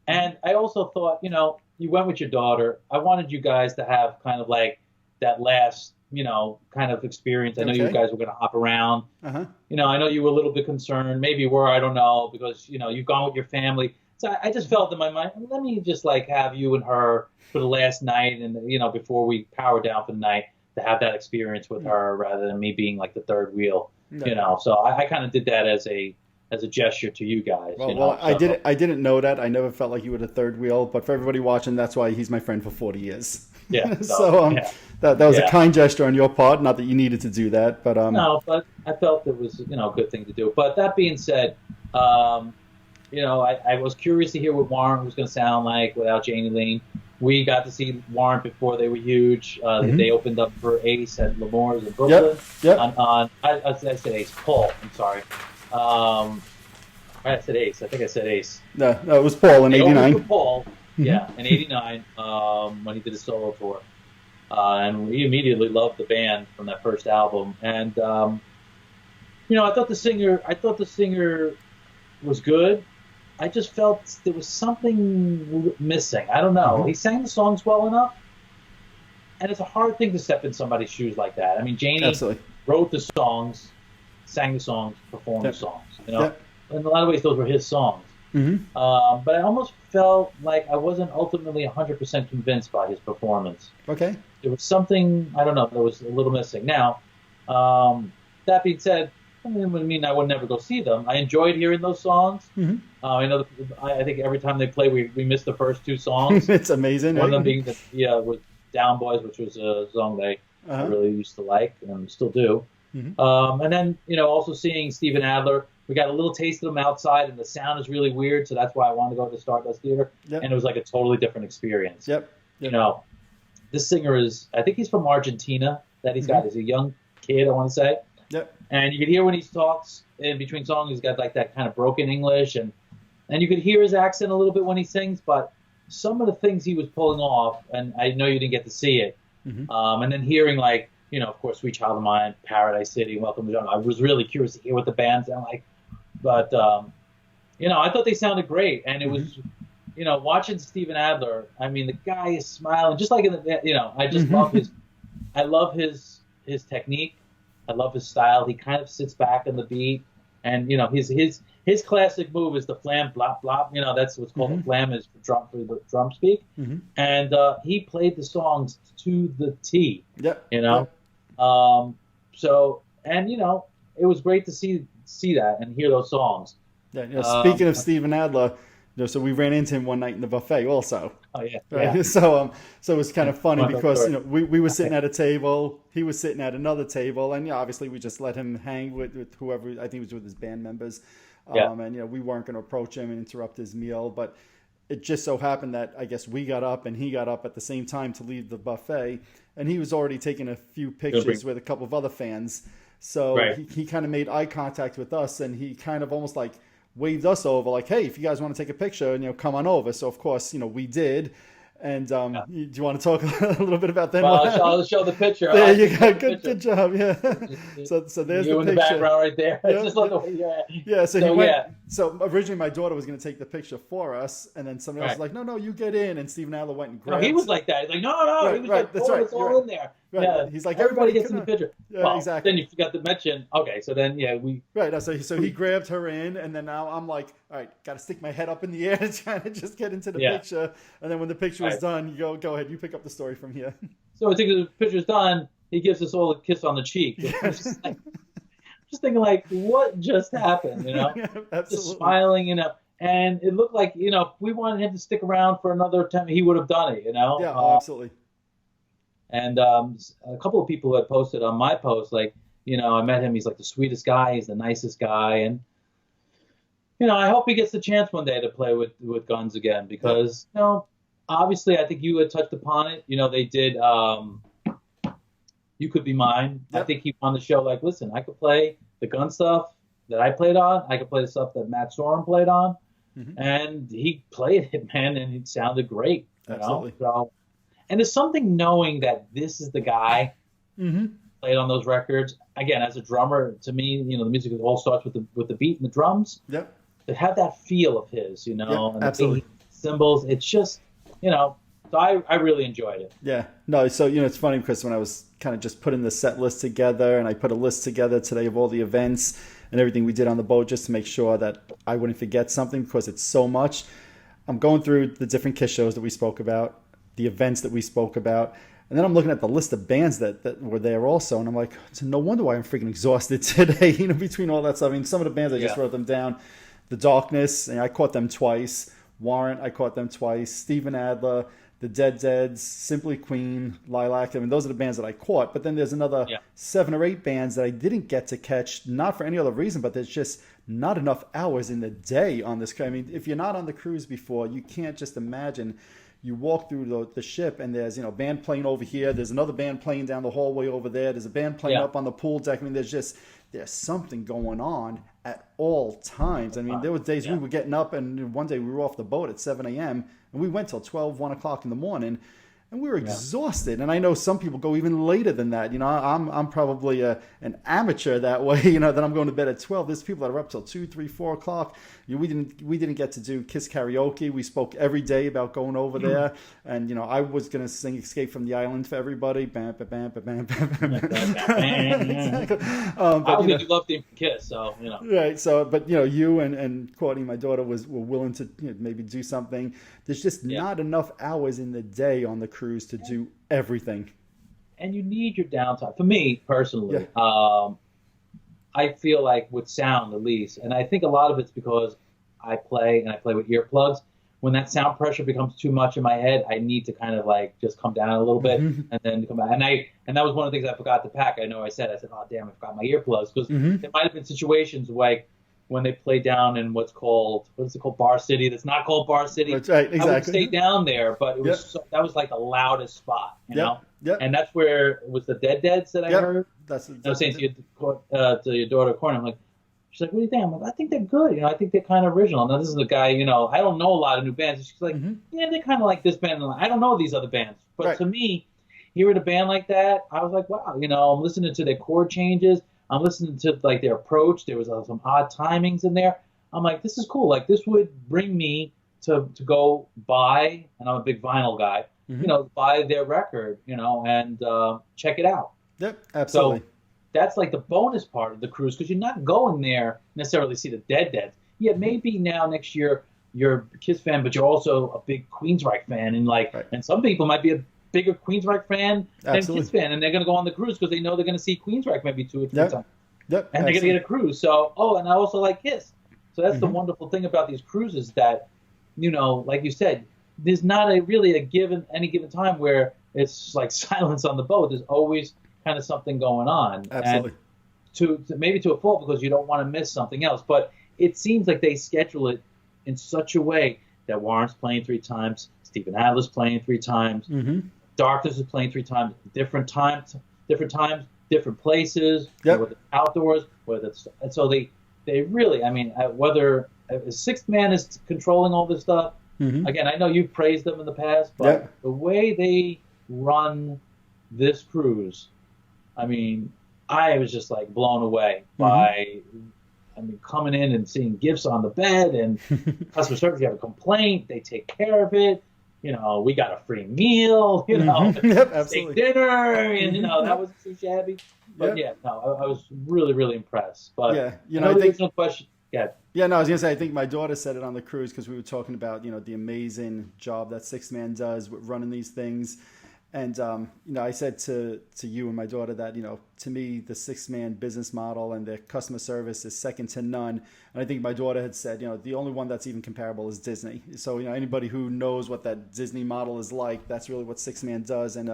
And I also thought, you went with your daughter. I wanted you guys to have kind of like that last, kind of experience. I know you guys were going to hop around. Uh-huh. I know you were a little bit concerned. Maybe you were, I don't know, because, you've gone with your family. So I just felt in my mind, let me just have you and her for the last night and, before we power down for the night, to have that experience with her rather than me being like the third wheel. No. So I kind of did that as a as a gesture to you guys. Well, You know, I didn't know that. I never felt like you were the third wheel, but for everybody watching, that's why he's my friend for 40 years. yeah. So Yeah. that was a Yeah. kind gesture on your part. Not that you needed to do that, but No, but I felt it was, a good thing to do. But that being said, um, I was curious to hear what Warrant was going to sound like without Janie Lean. We got to see Warrant before they were huge. They opened up for Ace at Lemore's in Brooklyn. Yep. I said Ace. Paul, I'm sorry. I said Ace. I think I said Ace. No, it was Paul in They opened '89. for Paul, yeah, in '89 when he did his solo tour. And we immediately loved the band from that first album. And I thought the singer was good. I just felt there was something missing. I don't know. He sang the songs well enough, and it's a hard thing to step in somebody's shoes like that. I mean, Janie Absolutely. wrote the songs, sang the songs, performed the songs. Yep. In a lot of ways, those were his songs. But I almost felt like I wasn't ultimately 100% convinced by his performance. Okay. There was something, I don't know, that was a little missing. Now, that being said, I would never go see them. I enjoyed hearing those songs. I think every time they play, we miss the first two songs. It's amazing. One of them being with Down Boys, which was a song I really used to like and still do. And then, also seeing Steven Adler. We got a little taste of them outside, and the sound is really weird, so that's why I wanted to go to the Stardust Theater. Yep. And it was like a totally different experience. Yep. This singer I think he's from Argentina, that he's got. He's a young kid, I want to say. Yep. And you could hear when he talks in between songs, he's got like that kind of broken English, and you could hear his accent a little bit when he sings, but some of the things he was pulling off, and I know you didn't get to see it, and then hearing like, of course, Sweet Child of Mine, Paradise City, Welcome to Jungle. I was really curious to hear what the band sound like, but I thought they sounded great, and it was, watching Steven Adler. I mean, the guy is smiling, just like in the, I just love his technique. I love his style. He kind of sits back on the beat, and his classic move is the flam blop blop. That's what's called the flam is for the drum speak, and he played the songs to the T. Yep. So it was great to see that and hear those songs. Yeah. Speaking of Steven Adler, so we ran into him one night in the buffet also. Oh yeah. Right? Yeah. So it was kind of funny because we were sitting at a table, he was sitting at another table, and obviously we just let him hang with whoever. I think he was with his band members, and we weren't going to approach him and interrupt his meal, but it just so happened that I guess we got up and he got up at the same time to leave the buffet, and he was already taking a few pictures with a couple of other fans. So he kind of made eye contact with us, and he kind of almost like waved us over, like, hey, if you guys want to take a picture, and come on over. So of course, we did. And do you want to talk a little bit about that? Well, I'll show the picture. There you go. Good job. Yeah. So there's you the in picture. The background right there. Yeah. Just like the way Yeah. So he went. So originally my daughter was going to take the picture for us, and then somebody else was like, no, you get in. And Steven Adler went and grabbed. No, he was like that. He's like, no. Right, he was right, like, that's right. It's all in there. Right. Yeah. He's like, everybody gets in the picture. Yeah, well, exactly. Then you forgot to mention. Okay, so then we. Right. So he grabbed her in, and then now I'm like, all right, got to stick my head up in the air to try to just get into the picture. And then when the picture was done, you go ahead, you pick up the story from here. So I think the picture's done. He gives us all a kiss on the cheek. Just thinking like, what just happened? Yeah, just smiling, And it looked like, if we wanted him to stick around for another time, he would have done it, Yeah, absolutely. And a couple of people had posted on my post, like, I met him. He's like the sweetest guy. He's the nicest guy. And, I hope he gets the chance one day to play with Guns again because, obviously I think you had touched upon it. They did You Could Be Mine. Yep. I think he on the show like, listen, I could play the Gun stuff that I played on. I could play the stuff that Matt Sorum played on. And he played it, man, and it sounded great. Absolutely. So, and there's something knowing that this is the guy played on those records. Again, as a drummer, to me, the music all starts with the beat and the drums. Yep. That have that feel of his, and absolutely. The cymbals. It's just, so I really enjoyed it. Yeah. No, so, it's funny because when I was kind of just putting the set list together, and I put a list together today of all the events and everything we did on the boat just to make sure that I wouldn't forget something because it's so much. I'm going through the different KISS shows that we spoke about, the events that we spoke about, And then I'm looking at the list of bands that were there also, and I'm like, it's no wonder why I'm freaking exhausted today. Between all that stuff. I mean, some of the bands I just wrote them down. The Darkness, I caught them twice. Warrant, I caught them twice. Steven Adler, the Dead Deads, Simply Queen, Lilac. I mean, those are the bands that I caught. But then there's another 7 or 8 bands that I didn't get to catch, not for any other reason, but there's just not enough hours in the day on this. I mean, if you're not on the cruise before, you can't just imagine. You walk through the ship and there's, band playing over here. There's another band playing down the hallway over there. There's a band playing up on the pool deck. I mean, there's something going on at all times. I mean, there were days we were getting up, and one day we were off the boat at 7 a.m. and we went till 12, 1 o'clock in the morning. And we were exhausted. And I know some people go even later than that. I'm probably an amateur that way, that I'm going to bed at 12. There's people that are up till 2, 3, 4 o'clock. We didn't get to do KISS karaoke. We spoke every day about going over there. And, I was going to sing Escape from the Island for everybody. Bam, bam, bam, bam, bam, bam, bam. I was going to love the KISS, so, Right. So, but, you and Courtney, my daughter, were willing to maybe do something. There's just not enough hours in the day on the cruise to do everything. And you need your downtime. For me, personally, I feel like with sound, at least, and I think a lot of it's because I play with earplugs. When that sound pressure becomes too much in my head, I need to kind of like just come down a little bit and then come back. And that was one of the things I forgot to pack. I said, oh, damn, I forgot my earplugs. Because there might have been situations like when they play down in what is it called, Bar City. That's not called Bar City. That's right, exactly. I would stay down there, but it was that was like the loudest spot, you know? Yep. And that's where it was the Dead Deads that I heard. That's I was saying to your daughter, Courtney, I'm like, she's like, what do you think? I'm like, I think they're good. I think they're kind of original. Now, this is a guy, I don't know a lot of new bands. And she's like, yeah, they're kind of like this band. I don't know these other bands. But to me, hearing a band like that, I was like, wow, I'm listening to their chord changes. I'm listening to like their approach. There was some odd timings in there. I'm like, this is cool. Like, this would bring me to go buy, and I'm a big vinyl guy, buy their record, and check it out. Yep, absolutely. So that's like the bonus part of the cruise, because you're not going there necessarily to see the Dead Deads. Yeah, maybe now next year you're a KISS fan, but you're also a big Queensryche fan, and and some people might be a bigger Queensryche fan than KISS fan, and they're going to go on the cruise because they know they're going to see Queensryche maybe 2 or 3 times. Yep, and they're going to get a cruise. So, and I also like KISS. So that's the wonderful thing about these cruises that, like you said, there's not any given time where it's like silence on the boat. There's always kind of something going on. Absolutely. And maybe to a fault, because you don't want to miss something else. But it seems like they schedule it in such a way that Warren's playing 3 times, Steven Adler's playing 3 times, Darkness is playing 3 times, different times, different places, whether it's outdoors, and so they really, whether a sixth man is controlling all this stuff. Again, I know you've praised them in the past, but the way they run this cruise, I was just like blown away by, coming in and seeing gifts on the bed and customer service. You have a complaint, they take care of it. We got a free meal, steak dinner, and that wasn't too shabby. But I was really, really impressed. But I think no question. I was gonna say, I think my daughter said it on the cruise, because we were talking about the amazing job that Sixth Man does with running these things. And, I said to you and my daughter that, to me, the Sixth Man business model and their customer service is second to none. And I think my daughter had said, the only one that's even comparable is Disney. So, anybody who knows what that Disney model is like, that's really what Sixth Man does. And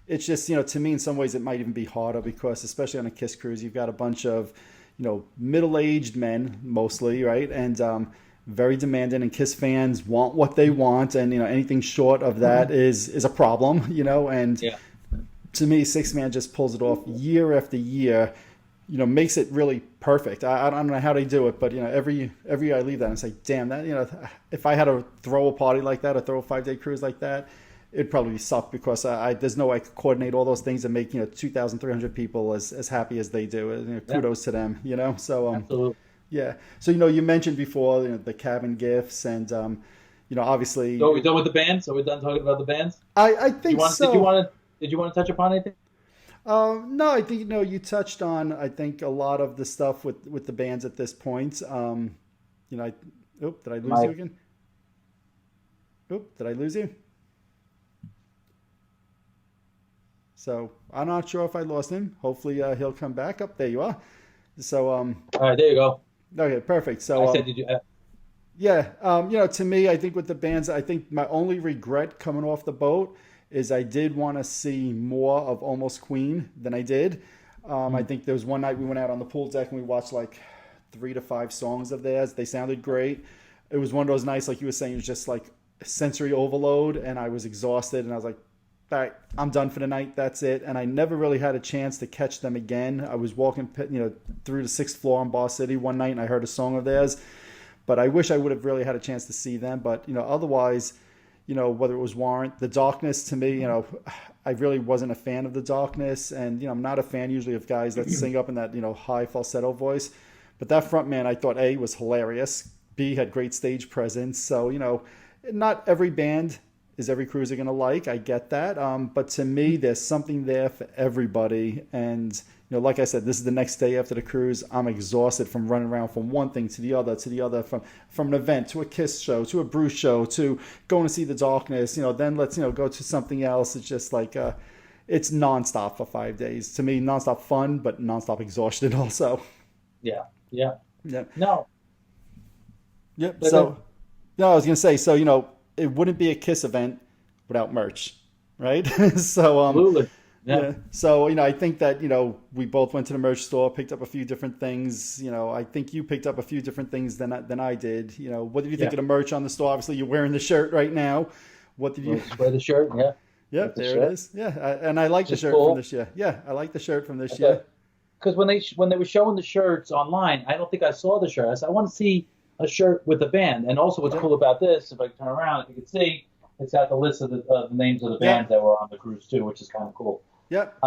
it's just, to me, in some ways, it might even be harder, because especially on a KISS cruise, you've got a bunch of, middle-aged men mostly, right? And very demanding, and KISS fans want what they want, and anything short of that is a problem, and to me, Sixth Man just pulls it off year after year, makes it really perfect. I don't know how they do it, but every year I leave that and say, damn, that if I had to throw a party like that or throw a 5-day cruise like that, it'd probably suck, because there's no way I could coordinate all those things and make 2,300 people as happy as they do. Kudos to them, So absolutely. Yeah. So, you mentioned before, the cabin gifts, and, obviously. So are we done with the bands? Are we done talking about the bands? I think so. Did you want to touch upon anything? No, I think, you touched on, I think, a lot of the stuff with the bands at this point. Did I lose you again? Did I lose you? So I'm not sure if I lost him. Hopefully he'll come back. Up there you are. So All right, there you go. okay, perfect. So I said, did you? yeah, to me, I think with the bands, I think my only regret coming off the boat is I did want to see more of Almost Queen than I did. I think there was one night we went out on the pool deck and we watched like 3 to 5 songs of theirs. They sounded great. It was one of those nights, like you were saying, it was just like sensory overload, and I was exhausted, and I was like, all right, I'm done for the night. That's it. And I never really had a chance to catch them again. I was walking, through the 6th floor in Bar City one night, and I heard a song of theirs. But I wish I would have really had a chance to see them. But, otherwise, whether it was Warrant, The Darkness, to me, I really wasn't a fan of The Darkness. And, I'm not a fan usually of guys that sing up in that, high falsetto voice. But that front man, I thought, A, was hilarious. B, had great stage presence. So, not every band is every cruiser going to like. I get that. But to me, there's something there for everybody. And, like I said, this is the next day after the cruise. I'm exhausted from running around from one thing to the other, from an event to a KISS show, to a Bruce show, to going to see The Darkness. Then let's, go to something else. It's just like, it's nonstop for 5 days. To me, nonstop fun, but nonstop exhaustion also. Yeah. Yeah. Yeah. No. Yep. So, no, I was going to say, so, it wouldn't be a KISS event without merch, right? So, Absolutely. Yeah. So, I think that, we both went to the merch store, picked up a few different things. I think you picked up a few different things than I did. What did you think of the merch on the store? Obviously, you're wearing the shirt right now. What did you wear the shirt? Yeah. Yeah, there it is. Yeah, and I like the shirt from this year. Yeah, I like the shirt from this year. Because when they were showing the shirts online, I don't think I saw the shirt. I said, I want to see a shirt with the band. And also what's cool about this, if I turn around, if you can see, it's got the list of the names of the bands that were on the cruise too, which is kind of cool. Yep.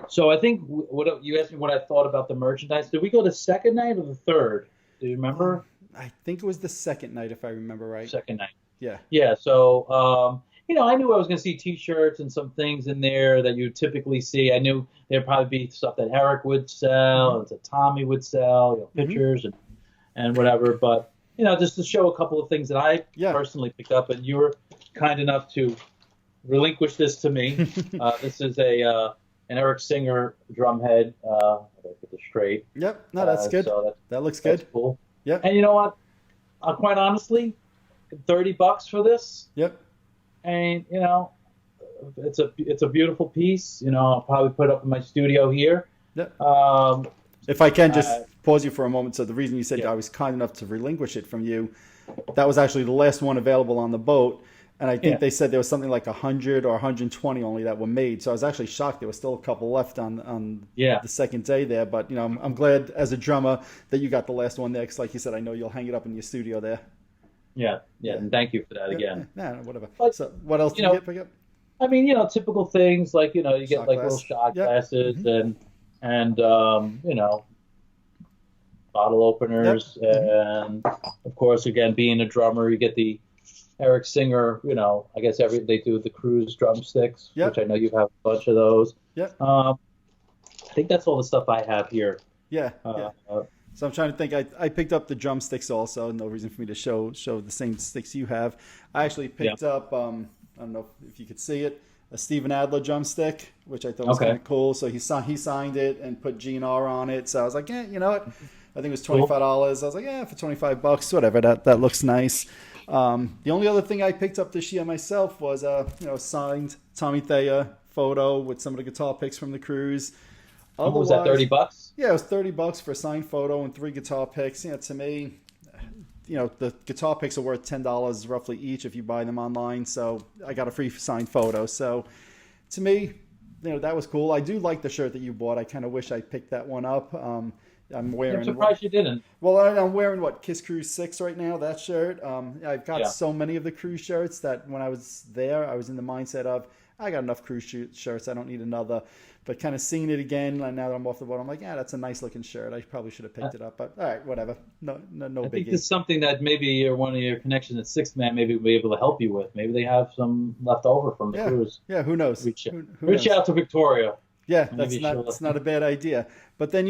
So I think what you asked me what I thought about the merchandise. Did we go the second night or the third? Do you remember? I think it was the second night, if I remember right. Second night. Yeah. Yeah. So, I knew I was going to see T-shirts and some things in there that you typically see. I knew there'd probably be stuff that Eric would sell, and that Tommy would sell, pictures and whatever. But, just to show a couple of things that I personally picked up, and you were kind enough to relinquish this to me. This is an Eric Singer drum head. I get this straight. Yep. No, that's good. So that looks good. That's cool. Yep. And you know what? Quite honestly, $30 for this. Yep. And it's a beautiful piece. I'll probably put it up in my studio here. Yep. If I can just pause you for a moment. So the reason you said I was kind enough to relinquish it from you, that was actually the last one available on the boat. And I think they said there was something like 100 or 120 only that were made. So I was actually shocked there was still a couple left on the second day there. But, I'm glad as a drummer that you got the last one there. Because like you said, I know you'll hang it up in your studio there. Yeah. And thank you for that again. Yeah, whatever. But, so what else did you get pick up? I mean, typical things like, you get shot like glass. Little shot glasses and bottle openers. And of course, again, being a drummer, you get the Eric Singer, I guess they do the cruise drumsticks, which I know you have a bunch of those. Yeah. I think that's all the stuff I have here. Yeah. So I'm trying to think. I picked up the drumsticks also. No reason for me to show the same sticks you have. I actually picked up, I don't know if you could see it, a Steven Adler drumstick, which I thought was kind of cool. So he signed it and put GNR on it. So I was like, you know what? I think it was $25. I was like, for $25, whatever. That looks nice. The only other thing I picked up this year myself was a signed Tommy Thayer photo with some of the guitar picks from the cruise. Was that $30? Yeah, it was $30 for a signed photo and 3 guitar picks. To me, the guitar picks are worth $10 roughly each if you buy them online. So I got a free signed photo. So to me, that was cool. I do like the shirt that you bought. I kind of wish I picked that one up. I'm surprised you didn't. Well, I'm wearing KISS Kruise IX right now, that shirt. I've got so many of the cruise shirts that when I was there, I was in the mindset of, I got enough cruise shirts, I don't need another. But kind of seeing it again, and now that I'm off the boat, I'm like, that's a nice looking shirt. I probably should have picked it up, but all right, whatever. No biggie. I think this is something that maybe one of your connections at Sixth Man maybe will be able to help you with. Maybe they have some left over from the cruise. Yeah, who knows? Reach out to Victoria. Yeah, that's not a bad idea. But then,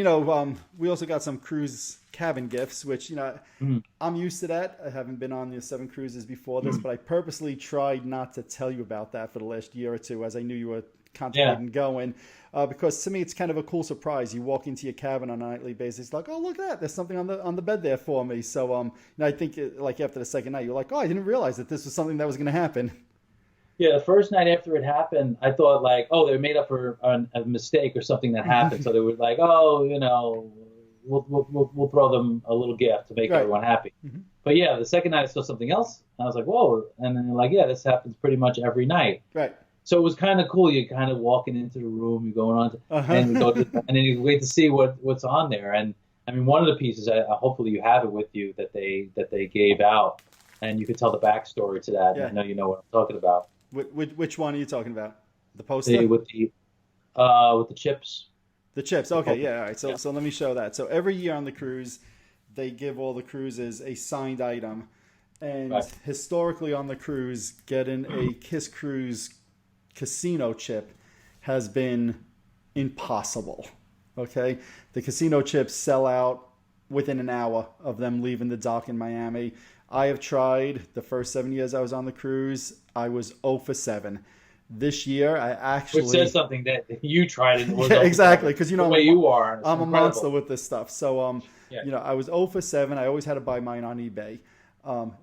we also got some cruise cabin gifts, which, I'm used to that. I haven't been on the 7 cruises before this, but I purposely tried not to tell you about that for the last year or two, as I knew you were contemplating going. Because to me, it's kind of a cool surprise. You walk into your cabin on a nightly basis, like, oh, look at that. There's something on the bed there for me. So, I think like after the second night, you're like, oh, I didn't realize that this was something that was going to happen. Yeah, the first night after it happened, I thought like, oh, they made up for a mistake or something that happened. So they were like, oh, we'll throw them a little gift to make everyone happy. Mm-hmm. But yeah, the second night I saw something else. And I was like, whoa. And then they're like, yeah, this happens pretty much every night. Right. So it was kind of cool. You're kind of walking into the room, you're going on, and then you wait to see what's on there. And I mean, one of the pieces, hopefully you have it with you that they gave out, and you could tell the backstory to that. Yeah. I know you know what I'm talking about. Which one are you talking about? The poster? With the chips. The chips. Okay, yeah. All right. So let me show that. So every year on the cruise, they give all the cruises a signed item, and historically on the cruise, getting a KISS Kruise casino chip has been impossible. Okay, the casino chips sell out within an hour of them leaving the dock in Miami. I have tried the first 7 years I was on the cruise. I was 0 for 7. This year, I actually... Which says something that you tried it. Yeah, exactly, because the way you are. I'm a monster with this stuff. So, I was 0 for 7. I always had to buy mine on eBay.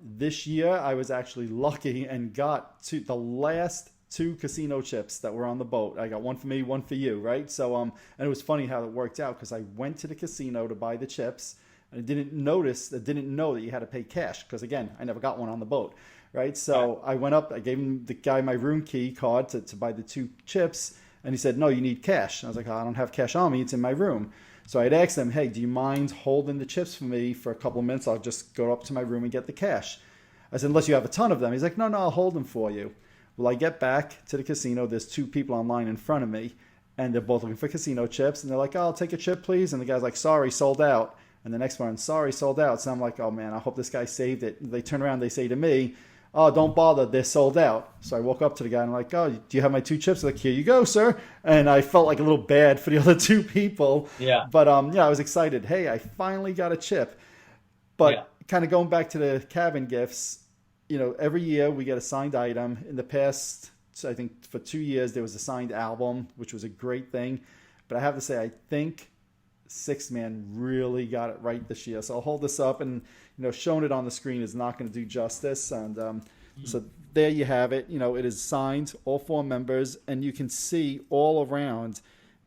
This year, I was actually lucky and got to the last 2 casino chips that were on the boat. I got one for me, one for you, right? So, and it was funny how it worked out because I went to the casino to buy the chips. I didn't know that you had to pay cash because, again, I never got one on the boat, right? So I went up, I gave him the guy my room key card to buy the 2 chips, and he said, no, you need cash. And I was like, oh, I don't have cash on me. It's in my room. So I'd asked him, hey, do you mind holding the chips for me for a couple of minutes? I'll just go up to my room and get the cash. I said, unless you have a ton of them. He's like, no, I'll hold them for you. Well, I get back to the casino. There's 2 people online in front of me, and they're both looking for casino chips. And they're like, oh, I'll take a chip, please. And the guy's like, sorry, sold out. And the next one, sorry, sold out. So I'm like, oh, man, I hope this guy saved it. They turn around, they say to me, oh, don't bother, they're sold out. So I walk up to the guy and I'm like, oh, do you have my 2 chips? They're like, here you go, sir. And I felt like a little bad for the other 2 people. Yeah. But, I was excited. Hey, I finally got a chip. But kind of going back to the cabin gifts, every year we get a signed item. In the past, I think for 2 years, there was a signed album, which was a great thing. But I have to say, I think Sixth Man really got it right this year. So I'll hold this up, and showing it on the screen is not going to do justice. And so there you have it. It is signed, all 4 members, and you can see all around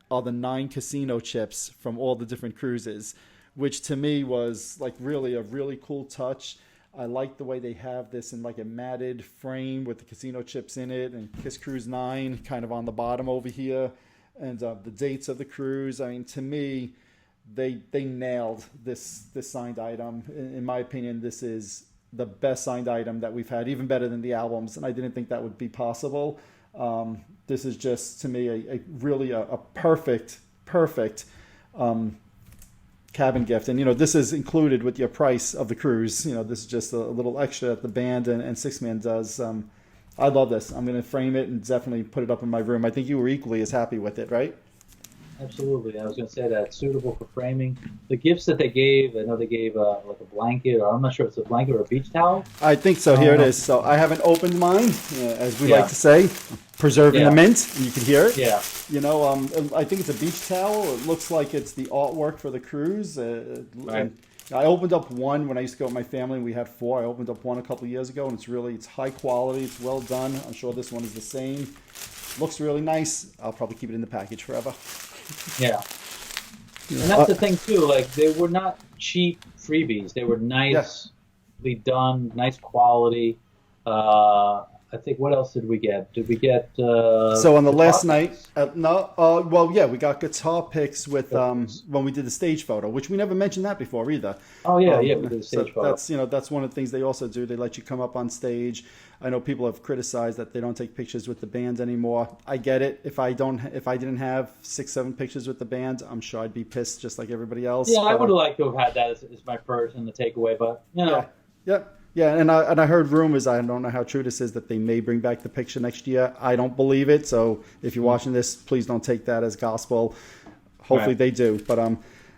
are the 9 casino chips from all the different cruises, which to me was like really a really cool touch. I like the way they have this in like a matted frame with the casino chips in it, and KISS Kruise IX kind of on the bottom over here, and the dates of the cruise. I mean, to me, they nailed this signed item. In my opinion, this is the best signed item that we've had, even better than the albums, and I didn't think that would be possible. This is just, to me, a really a perfect cabin gift. And this is included with your price of the cruise. This is just a little extra that the band and Sixth Man does. I love this. I'm going to frame it and definitely put it up in my room. I think you were equally as happy with it, right? Absolutely. I was going to say that it's suitable for framing. The gifts that they gave, I know they gave like a blanket, or I'm not sure if it's a blanket or a beach towel. I think so. Here it is. So I haven't opened mine, as we like to say, preserving the mint, and you can hear it. Yeah. I think it's a beach towel. It looks like it's the artwork for the cruise. Right. I opened up one when I used to go with my family, and we had 4. I opened up one a couple of years ago, and it's high quality. It's well done. I'm sure this one is the same. Looks really nice. I'll probably keep it in the package forever. Yeah. And that's the thing, too. Like, they were not cheap freebies. They were nicely done, nice quality. I think, what else did we get? Did we get... so on the last night... we got guitar picks with when we did the stage photo, which we never mentioned that before either. Oh, yeah, we did the stage photo. That's one of the things they also do. They let you come up on stage. I know people have criticized that they don't take pictures with the band anymore. I get it. If I didn't have 6-7 pictures with the band, I'm sure I'd be pissed just like everybody else. Yeah, I would have liked to have had that as my first and the takeaway, but, Yeah. Yeah, and I heard rumors. I don't know how true this is that they may bring back the picture next year. I don't believe it. So if you're watching this, please don't take that as gospel. Hopefully they do. But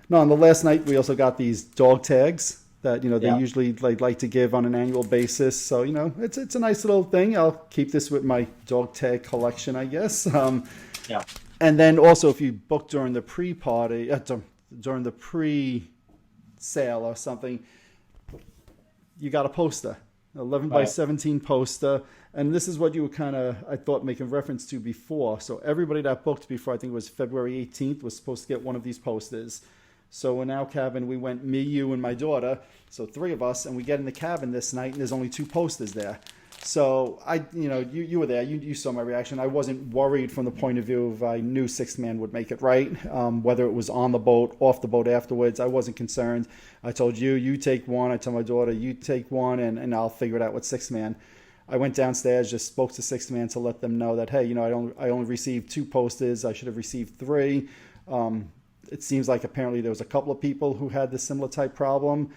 no, on the last night we also got these dog tags that they usually like to give on an annual basis. So it's a nice little thing. I'll keep this with my dog tag collection, I guess. Yeah. And then also if you book during the pre-party, during the pre-sale or something, you got a poster, 11 by 17 poster. And this is what you were kind of, I thought, making reference to before. So everybody that booked before, I think it was February 18th, was supposed to get one of these posters. So in our cabin, we went, me, you, and my daughter. So 3 of us, and we get in the cabin this night, and there's only 2 posters there. So you were there. You saw my reaction. I wasn't worried from the point of view of I knew Sixth Man would make it right. Whether it was on the boat, off the boat afterwards, I wasn't concerned. I told you take one. I told my daughter, you take one, and I'll figure it out with Sixth Man. I went downstairs, just spoke to Sixth Man to let them know that, hey, I only received 2 posters. I should have received 3. It seems like apparently there was a couple of people who had this similar type problem.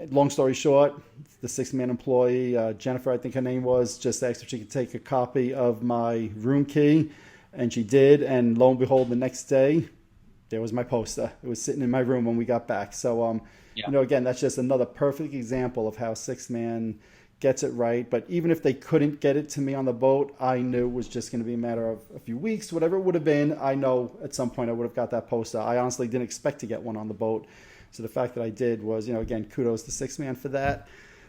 Long story short, the Sixth Man employee, Jennifer, I think her name was, just asked if she could take a copy of my room key, and she did. And lo and behold, the next day, there was my poster. It was sitting in my room when we got back. So, again, that's just another perfect example of how Sixth Man gets it right. But even if they couldn't get it to me on the boat, I knew it was just going to be a matter of a few weeks, whatever it would have been. I know at some point I would have got that poster. I honestly didn't expect to get one on the boat. So the fact that I did was, again, kudos to Sixth Man for that.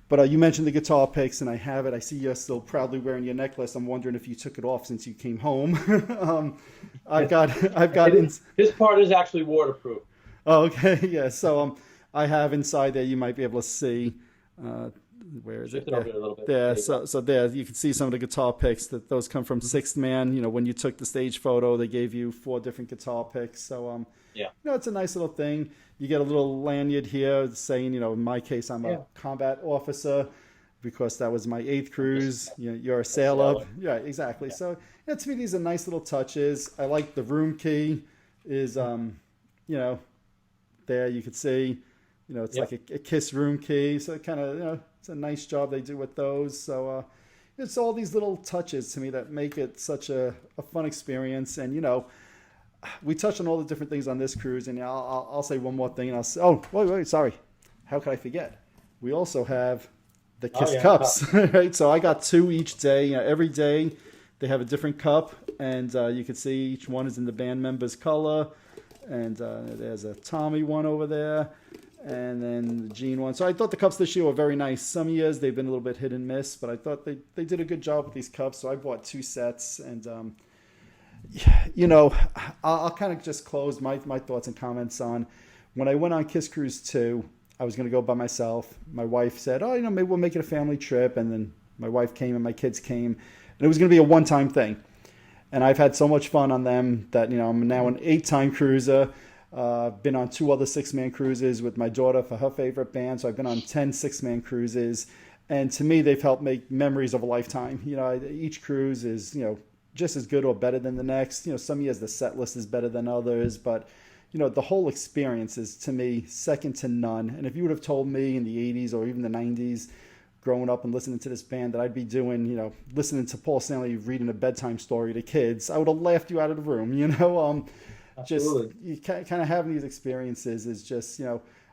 But you mentioned the guitar picks, and I have it. I see you're still proudly wearing your necklace. I'm wondering if you took it off since you came home. I've got. This part is actually waterproof. Oh, okay, yeah. So I have inside there. You might be able to see. Where is it? Over a little bit. There. So there, you can see some of the guitar picks. Those come from Sixth Man. When you took the stage photo, they gave you 4 different guitar picks. So it's a nice little thing. You get a little lanyard here saying, in my case, I'm a combat officer because that was my 8th cruise. You're a sailor. Yeah, exactly. Yeah. So to me, these are nice little touches. I like the room key is, there you can see, it's like a KISS room key. So it kind of, it's a nice job they do with those. So it's all these little touches to me that make it such a fun experience. And, we touched on all the different things on this cruise, and I'll say one more thing, and I'll say, wait, sorry. How could I forget? We also have the KISS cups, right? So I got 2 each day. Every day they have a different cup, and you can see each one is in the band member's color, and there's a Tommy one over there, and then the Gene one. So I thought the cups this year were very nice. Some years they've been a little bit hit and miss, but I thought they did a good job with these cups, so I bought 2 sets, and I'll kind of just close my thoughts and comments on when I went on KISS Kruise 2. I was going to go by myself. My wife said, maybe we'll make it a family trip. And then my wife came and my kids came. And it was going to be a one-time thing. And I've had so much fun on them that, I'm now an 8-time cruiser. Been on 2 other 6-man cruises with my daughter for her favorite band. So I've been on 10 6-man cruises. And to me, they've helped make memories of a lifetime. Each cruise is, just as good or better than the next. Some years the set list is better than others, but the whole experience is, to me, second to none. And if you would have told me in the 80s or even the 90s, growing up and listening to this band, that I'd be doing, listening to Paul Stanley reading a bedtime story to kids, I would have laughed you out of the room. Just you kind of having these experiences is just,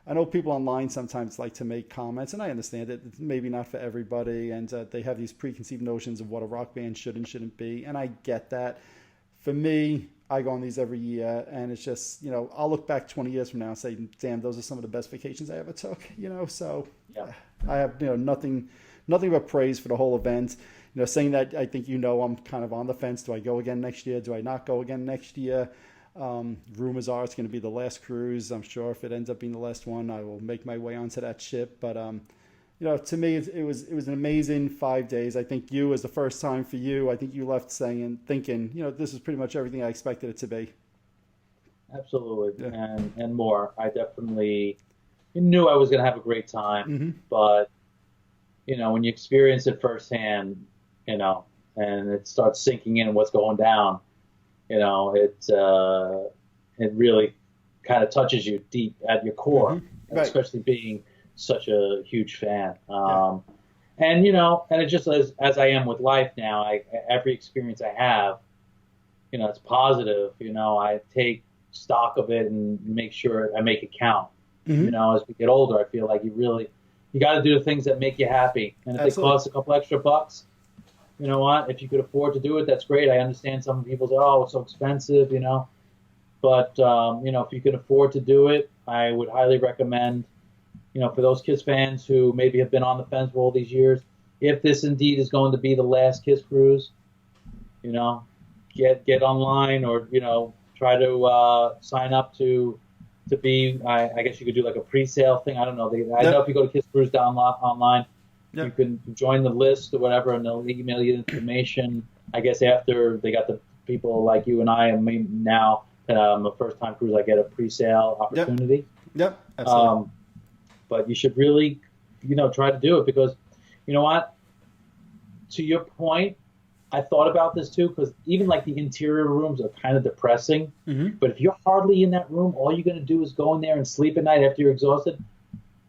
I know people online sometimes like to make comments, and I understand it. It's maybe not for everybody, and they have these preconceived notions of what a rock band should and shouldn't be, and I get that. For me, I go on these every year, and it's just, I'll look back 20 years from now and say, damn, those are some of the best vacations I ever took, so I have, nothing but praise for the whole event. Saying that, I think, I'm kind of on the fence. Do I go again next year? Do I not go again next year? Rumors are it's going to be the last cruise. I'm sure if it ends up being the last one, I will make my way onto that ship. But to me, it was an amazing 5 days. I think you, as the first time for you, I think you left thinking, this is pretty much everything I expected it to be. Absolutely, and more. I definitely knew I was going to have a great time, but when you experience it firsthand, and it starts sinking in what's going down. It really kind of touches you deep at your core, right. Especially being such a huge fan. And and it just as I am with life now, every experience I have, it's positive. I take stock of it and make sure I make it count. As we get older, I feel like you got to do the things that make you happy. And if Absolutely. they cost a couple extra bucks, you know what? If you could afford to do it, that's great. I understand some people say, "Oh, it's so expensive," But if you can afford to do it, I would highly recommend. For those KISS fans who maybe have been on the fence for all these years, if this indeed is going to be the last KISS cruise, get online or try to sign up to be. I guess you could do like a pre-sale thing. I don't know. I know if you go to KISS Cruise online, you can join the list or whatever, and they'll email you the information. I guess after they got the people like you and I, and me now that I'm a first-time cruise, I get a pre-sale opportunity. Yep. Absolutely. But you should really, try to do it because, you know what? To your point, I thought about this too because even like the interior rooms are kind of depressing. But if you're hardly in that room, all you're going to do is go in there and sleep at night after you're exhausted.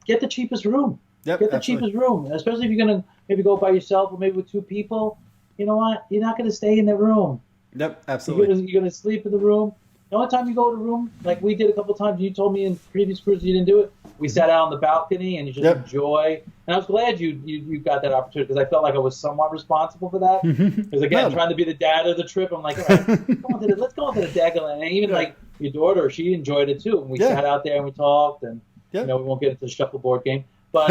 Get the cheapest room. Yep, Get the cheapest room, especially if you're going to maybe go by yourself or maybe with two people. You know what? You're not going to stay in the room. Yep, absolutely. You're going to sleep in the room. The only time you go to a room, like we did a couple of times, you told me in previous cruises you didn't do it. We sat out on the balcony and you just enjoy. And I was glad you got that opportunity because I felt like I was somewhat responsible for that. Because again, trying to be the dad of the trip, I'm like, all right, let's go into the deck. And even like your daughter, she enjoyed it too. And we sat out there and we talked. And we won't get into the shuffleboard game, but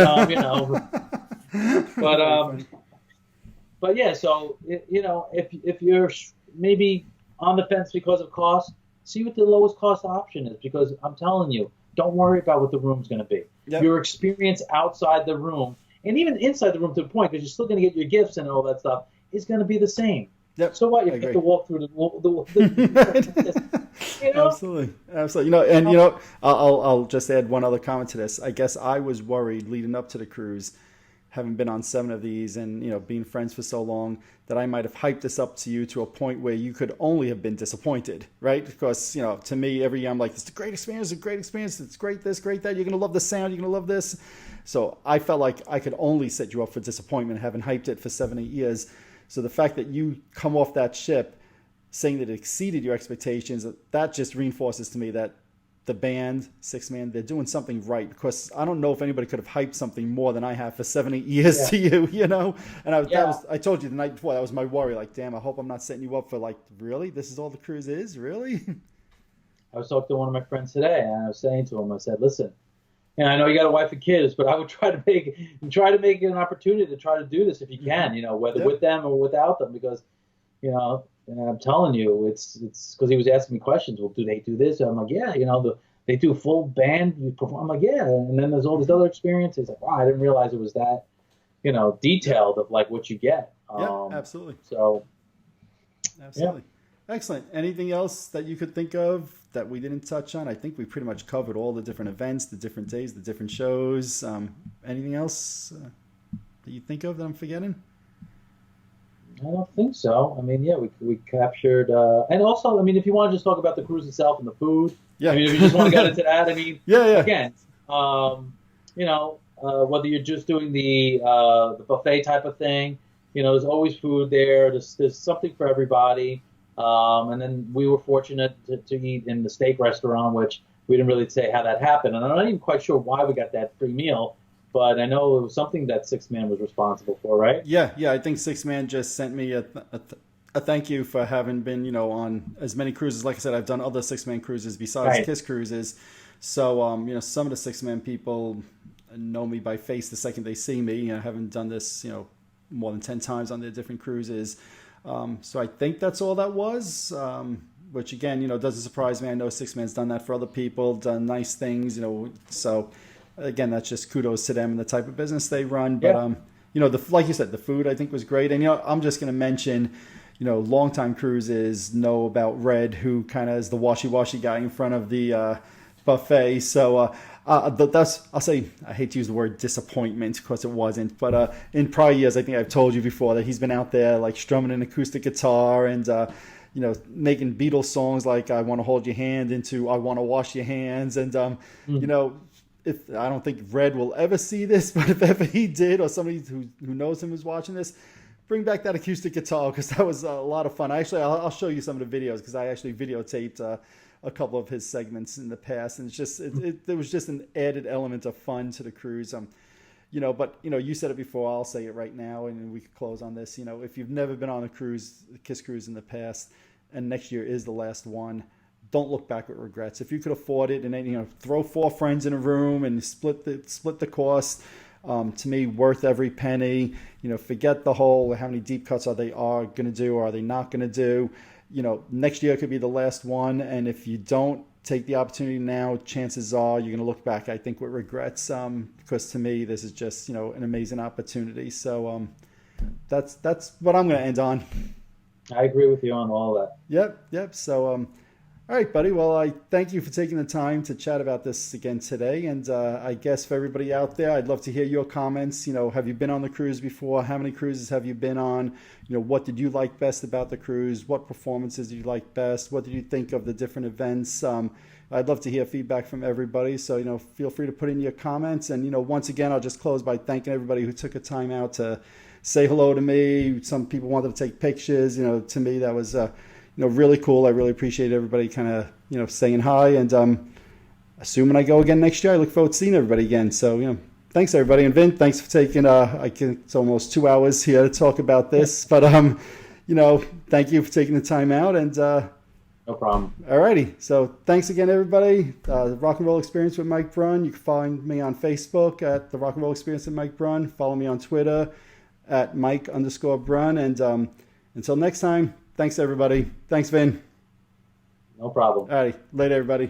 but yeah. So if you're maybe on the fence because of cost, see what the lowest cost option is because I'm telling you, don't worry about what the room's going to be. Yep. Your experience outside the room and even inside the room to the point, because you're still going to get your gifts and all that stuff, is going to be the same. Yep. So what? You have to walk through the Absolutely. I'll just add one other comment to this. I guess I was worried leading up to the cruise, having been on 7 of these and, being friends for so long, that I might have hyped this up to you to a point where you could only have been disappointed, right? Because, to me, every year I'm like, it's a great experience, it's great this, great that, you're going to love the sound, you're going to love this. So I felt like I could only set you up for disappointment having hyped it for 7-8 years. So the fact that you come off that ship saying that it exceeded your expectations, that just reinforces to me that the band, 6-man, they're doing something right because I don't know if anybody could have hyped something more than I have for 7-8 years to you, And I told you the night before, that was my worry. Like, damn, I hope I'm not setting you up for like, really? This is all the cruise is? Really? I was talking to one of my friends today and I was saying to him, I said, listen, I know you got a wife and kids, but I would try to make it an opportunity to try to do this if you can, whether with them or without them, because, and I'm telling you, it's because he was asking me questions. Well, do they do this? And I'm like, yeah, they do full band perform. I'm like, yeah. And then there's all these other experiences. Like, wow, I didn't realize it was that, detailed of like what you get. Yeah, absolutely. So, absolutely. Yeah. Excellent. Anything else that you could think of that we didn't touch on? I think we pretty much covered all the different events, the different days, the different shows. Anything else that you think of that I'm forgetting? I don't think so. I mean, yeah, we captured, and also, I mean, if you want to just talk about the cruise itself and the food, I mean, if you just want to get into that, I mean, again, whether you're just doing the buffet type of thing, there's always food there. There's something for everybody. And then we were fortunate to eat in the steak restaurant, which we didn't really say how that happened, and I'm not even quite sure why we got that free meal. But I know it was something that 6-man was responsible for, right? Yeah. I think 6-man just sent me a thank you for having been, on as many cruises. Like I said, I've done other 6-man cruises besides KISS cruises. So, some of the 6-man people know me by face the second they see me. Having done this, more than 10 times on their different cruises. So I think that's all that was. Which again, doesn't surprise me. I know 6-man's done that for other people, done nice things, so. Again, that's just kudos to them and the type of business they run. But, like you said, the food I think was great. And, I'm just going to mention, longtime cruises know about Red, who kind of is the washy-washy guy in front of the buffet. So that's, I'll say, I hate to use the word disappointment because it wasn't. But in prior years, I think I've told you before that he's been out there like strumming an acoustic guitar and, making Beatles songs like I Want to Hold Your Hand into I Want to Wash Your Hands. And, if I don't think Red will ever see this, but if ever he did, or somebody who knows him is watching this, bring back that acoustic guitar, because that was a lot of fun. Actually, I'll show you some of the videos, because I actually videotaped a couple of his segments in the past, and it's just there was just an added element of fun to the cruise. But you said it before, I'll say it right now, and we could close on this. If you've never been on a cruise, KISS Cruise in the past, and next year is the last one, don't look back with regrets. If you could afford it, and then throw 4 friends in a room and split the cost. To me, worth every penny. Forget the whole how many deep cuts are they going to do, or are they not going to do. Next year could be the last one, and if you don't take the opportunity now, chances are you're going to look back, I think, with regrets. Because to me, this is just an amazing opportunity. So that's what I'm going to end on. I agree with you on all that. Yep. So all right, buddy. Well, I thank you for taking the time to chat about this again today. And I guess for everybody out there, I'd love to hear your comments. Have you been on the cruise before? How many cruises have you been on? What did you like best about the cruise? What performances did you like best? What did you think of the different events? I'd love to hear feedback from everybody. So, feel free to put in your comments. And, once again, I'll just close by thanking everybody who took a time out to say hello to me. Some people wanted to take pictures. To me, that was really cool. I really appreciate everybody kind of, saying hi. And assuming I go again next year, I look forward to seeing everybody again. So, thanks everybody. And Vin, thanks for taking, it's almost 2 hours here to talk about this, but, thank you for taking the time out, and, no problem. All righty. So thanks again, everybody. The Rock and Roll Experience with Mike Brunn. You can find me on Facebook at the Rock and Roll Experience with Mike Brunn. Follow me on Twitter at Mike_Brunn. And until next time, thanks, everybody. Thanks, Vin. No problem. All right. Later, everybody.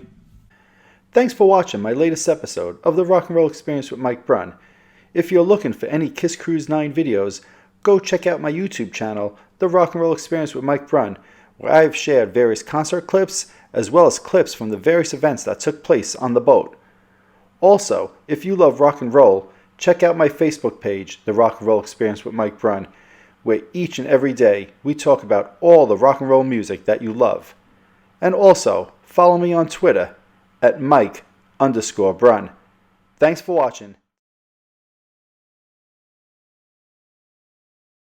Thanks for watching my latest episode of the Rock and Roll Experience with Mike Brunn. If you're looking for any KISS Cruise IX videos, go check out my YouTube channel, The Rock and Roll Experience with Mike Brunn, where I've shared various concert clips as well as clips from the various events that took place on the boat. Also, if you love rock and roll, check out my Facebook page, The Rock and Roll Experience with Mike Brunn, where each and every day we talk about all the rock and roll music that you love. And also, follow me on Twitter at Mike_Brunn. Thanks for watching.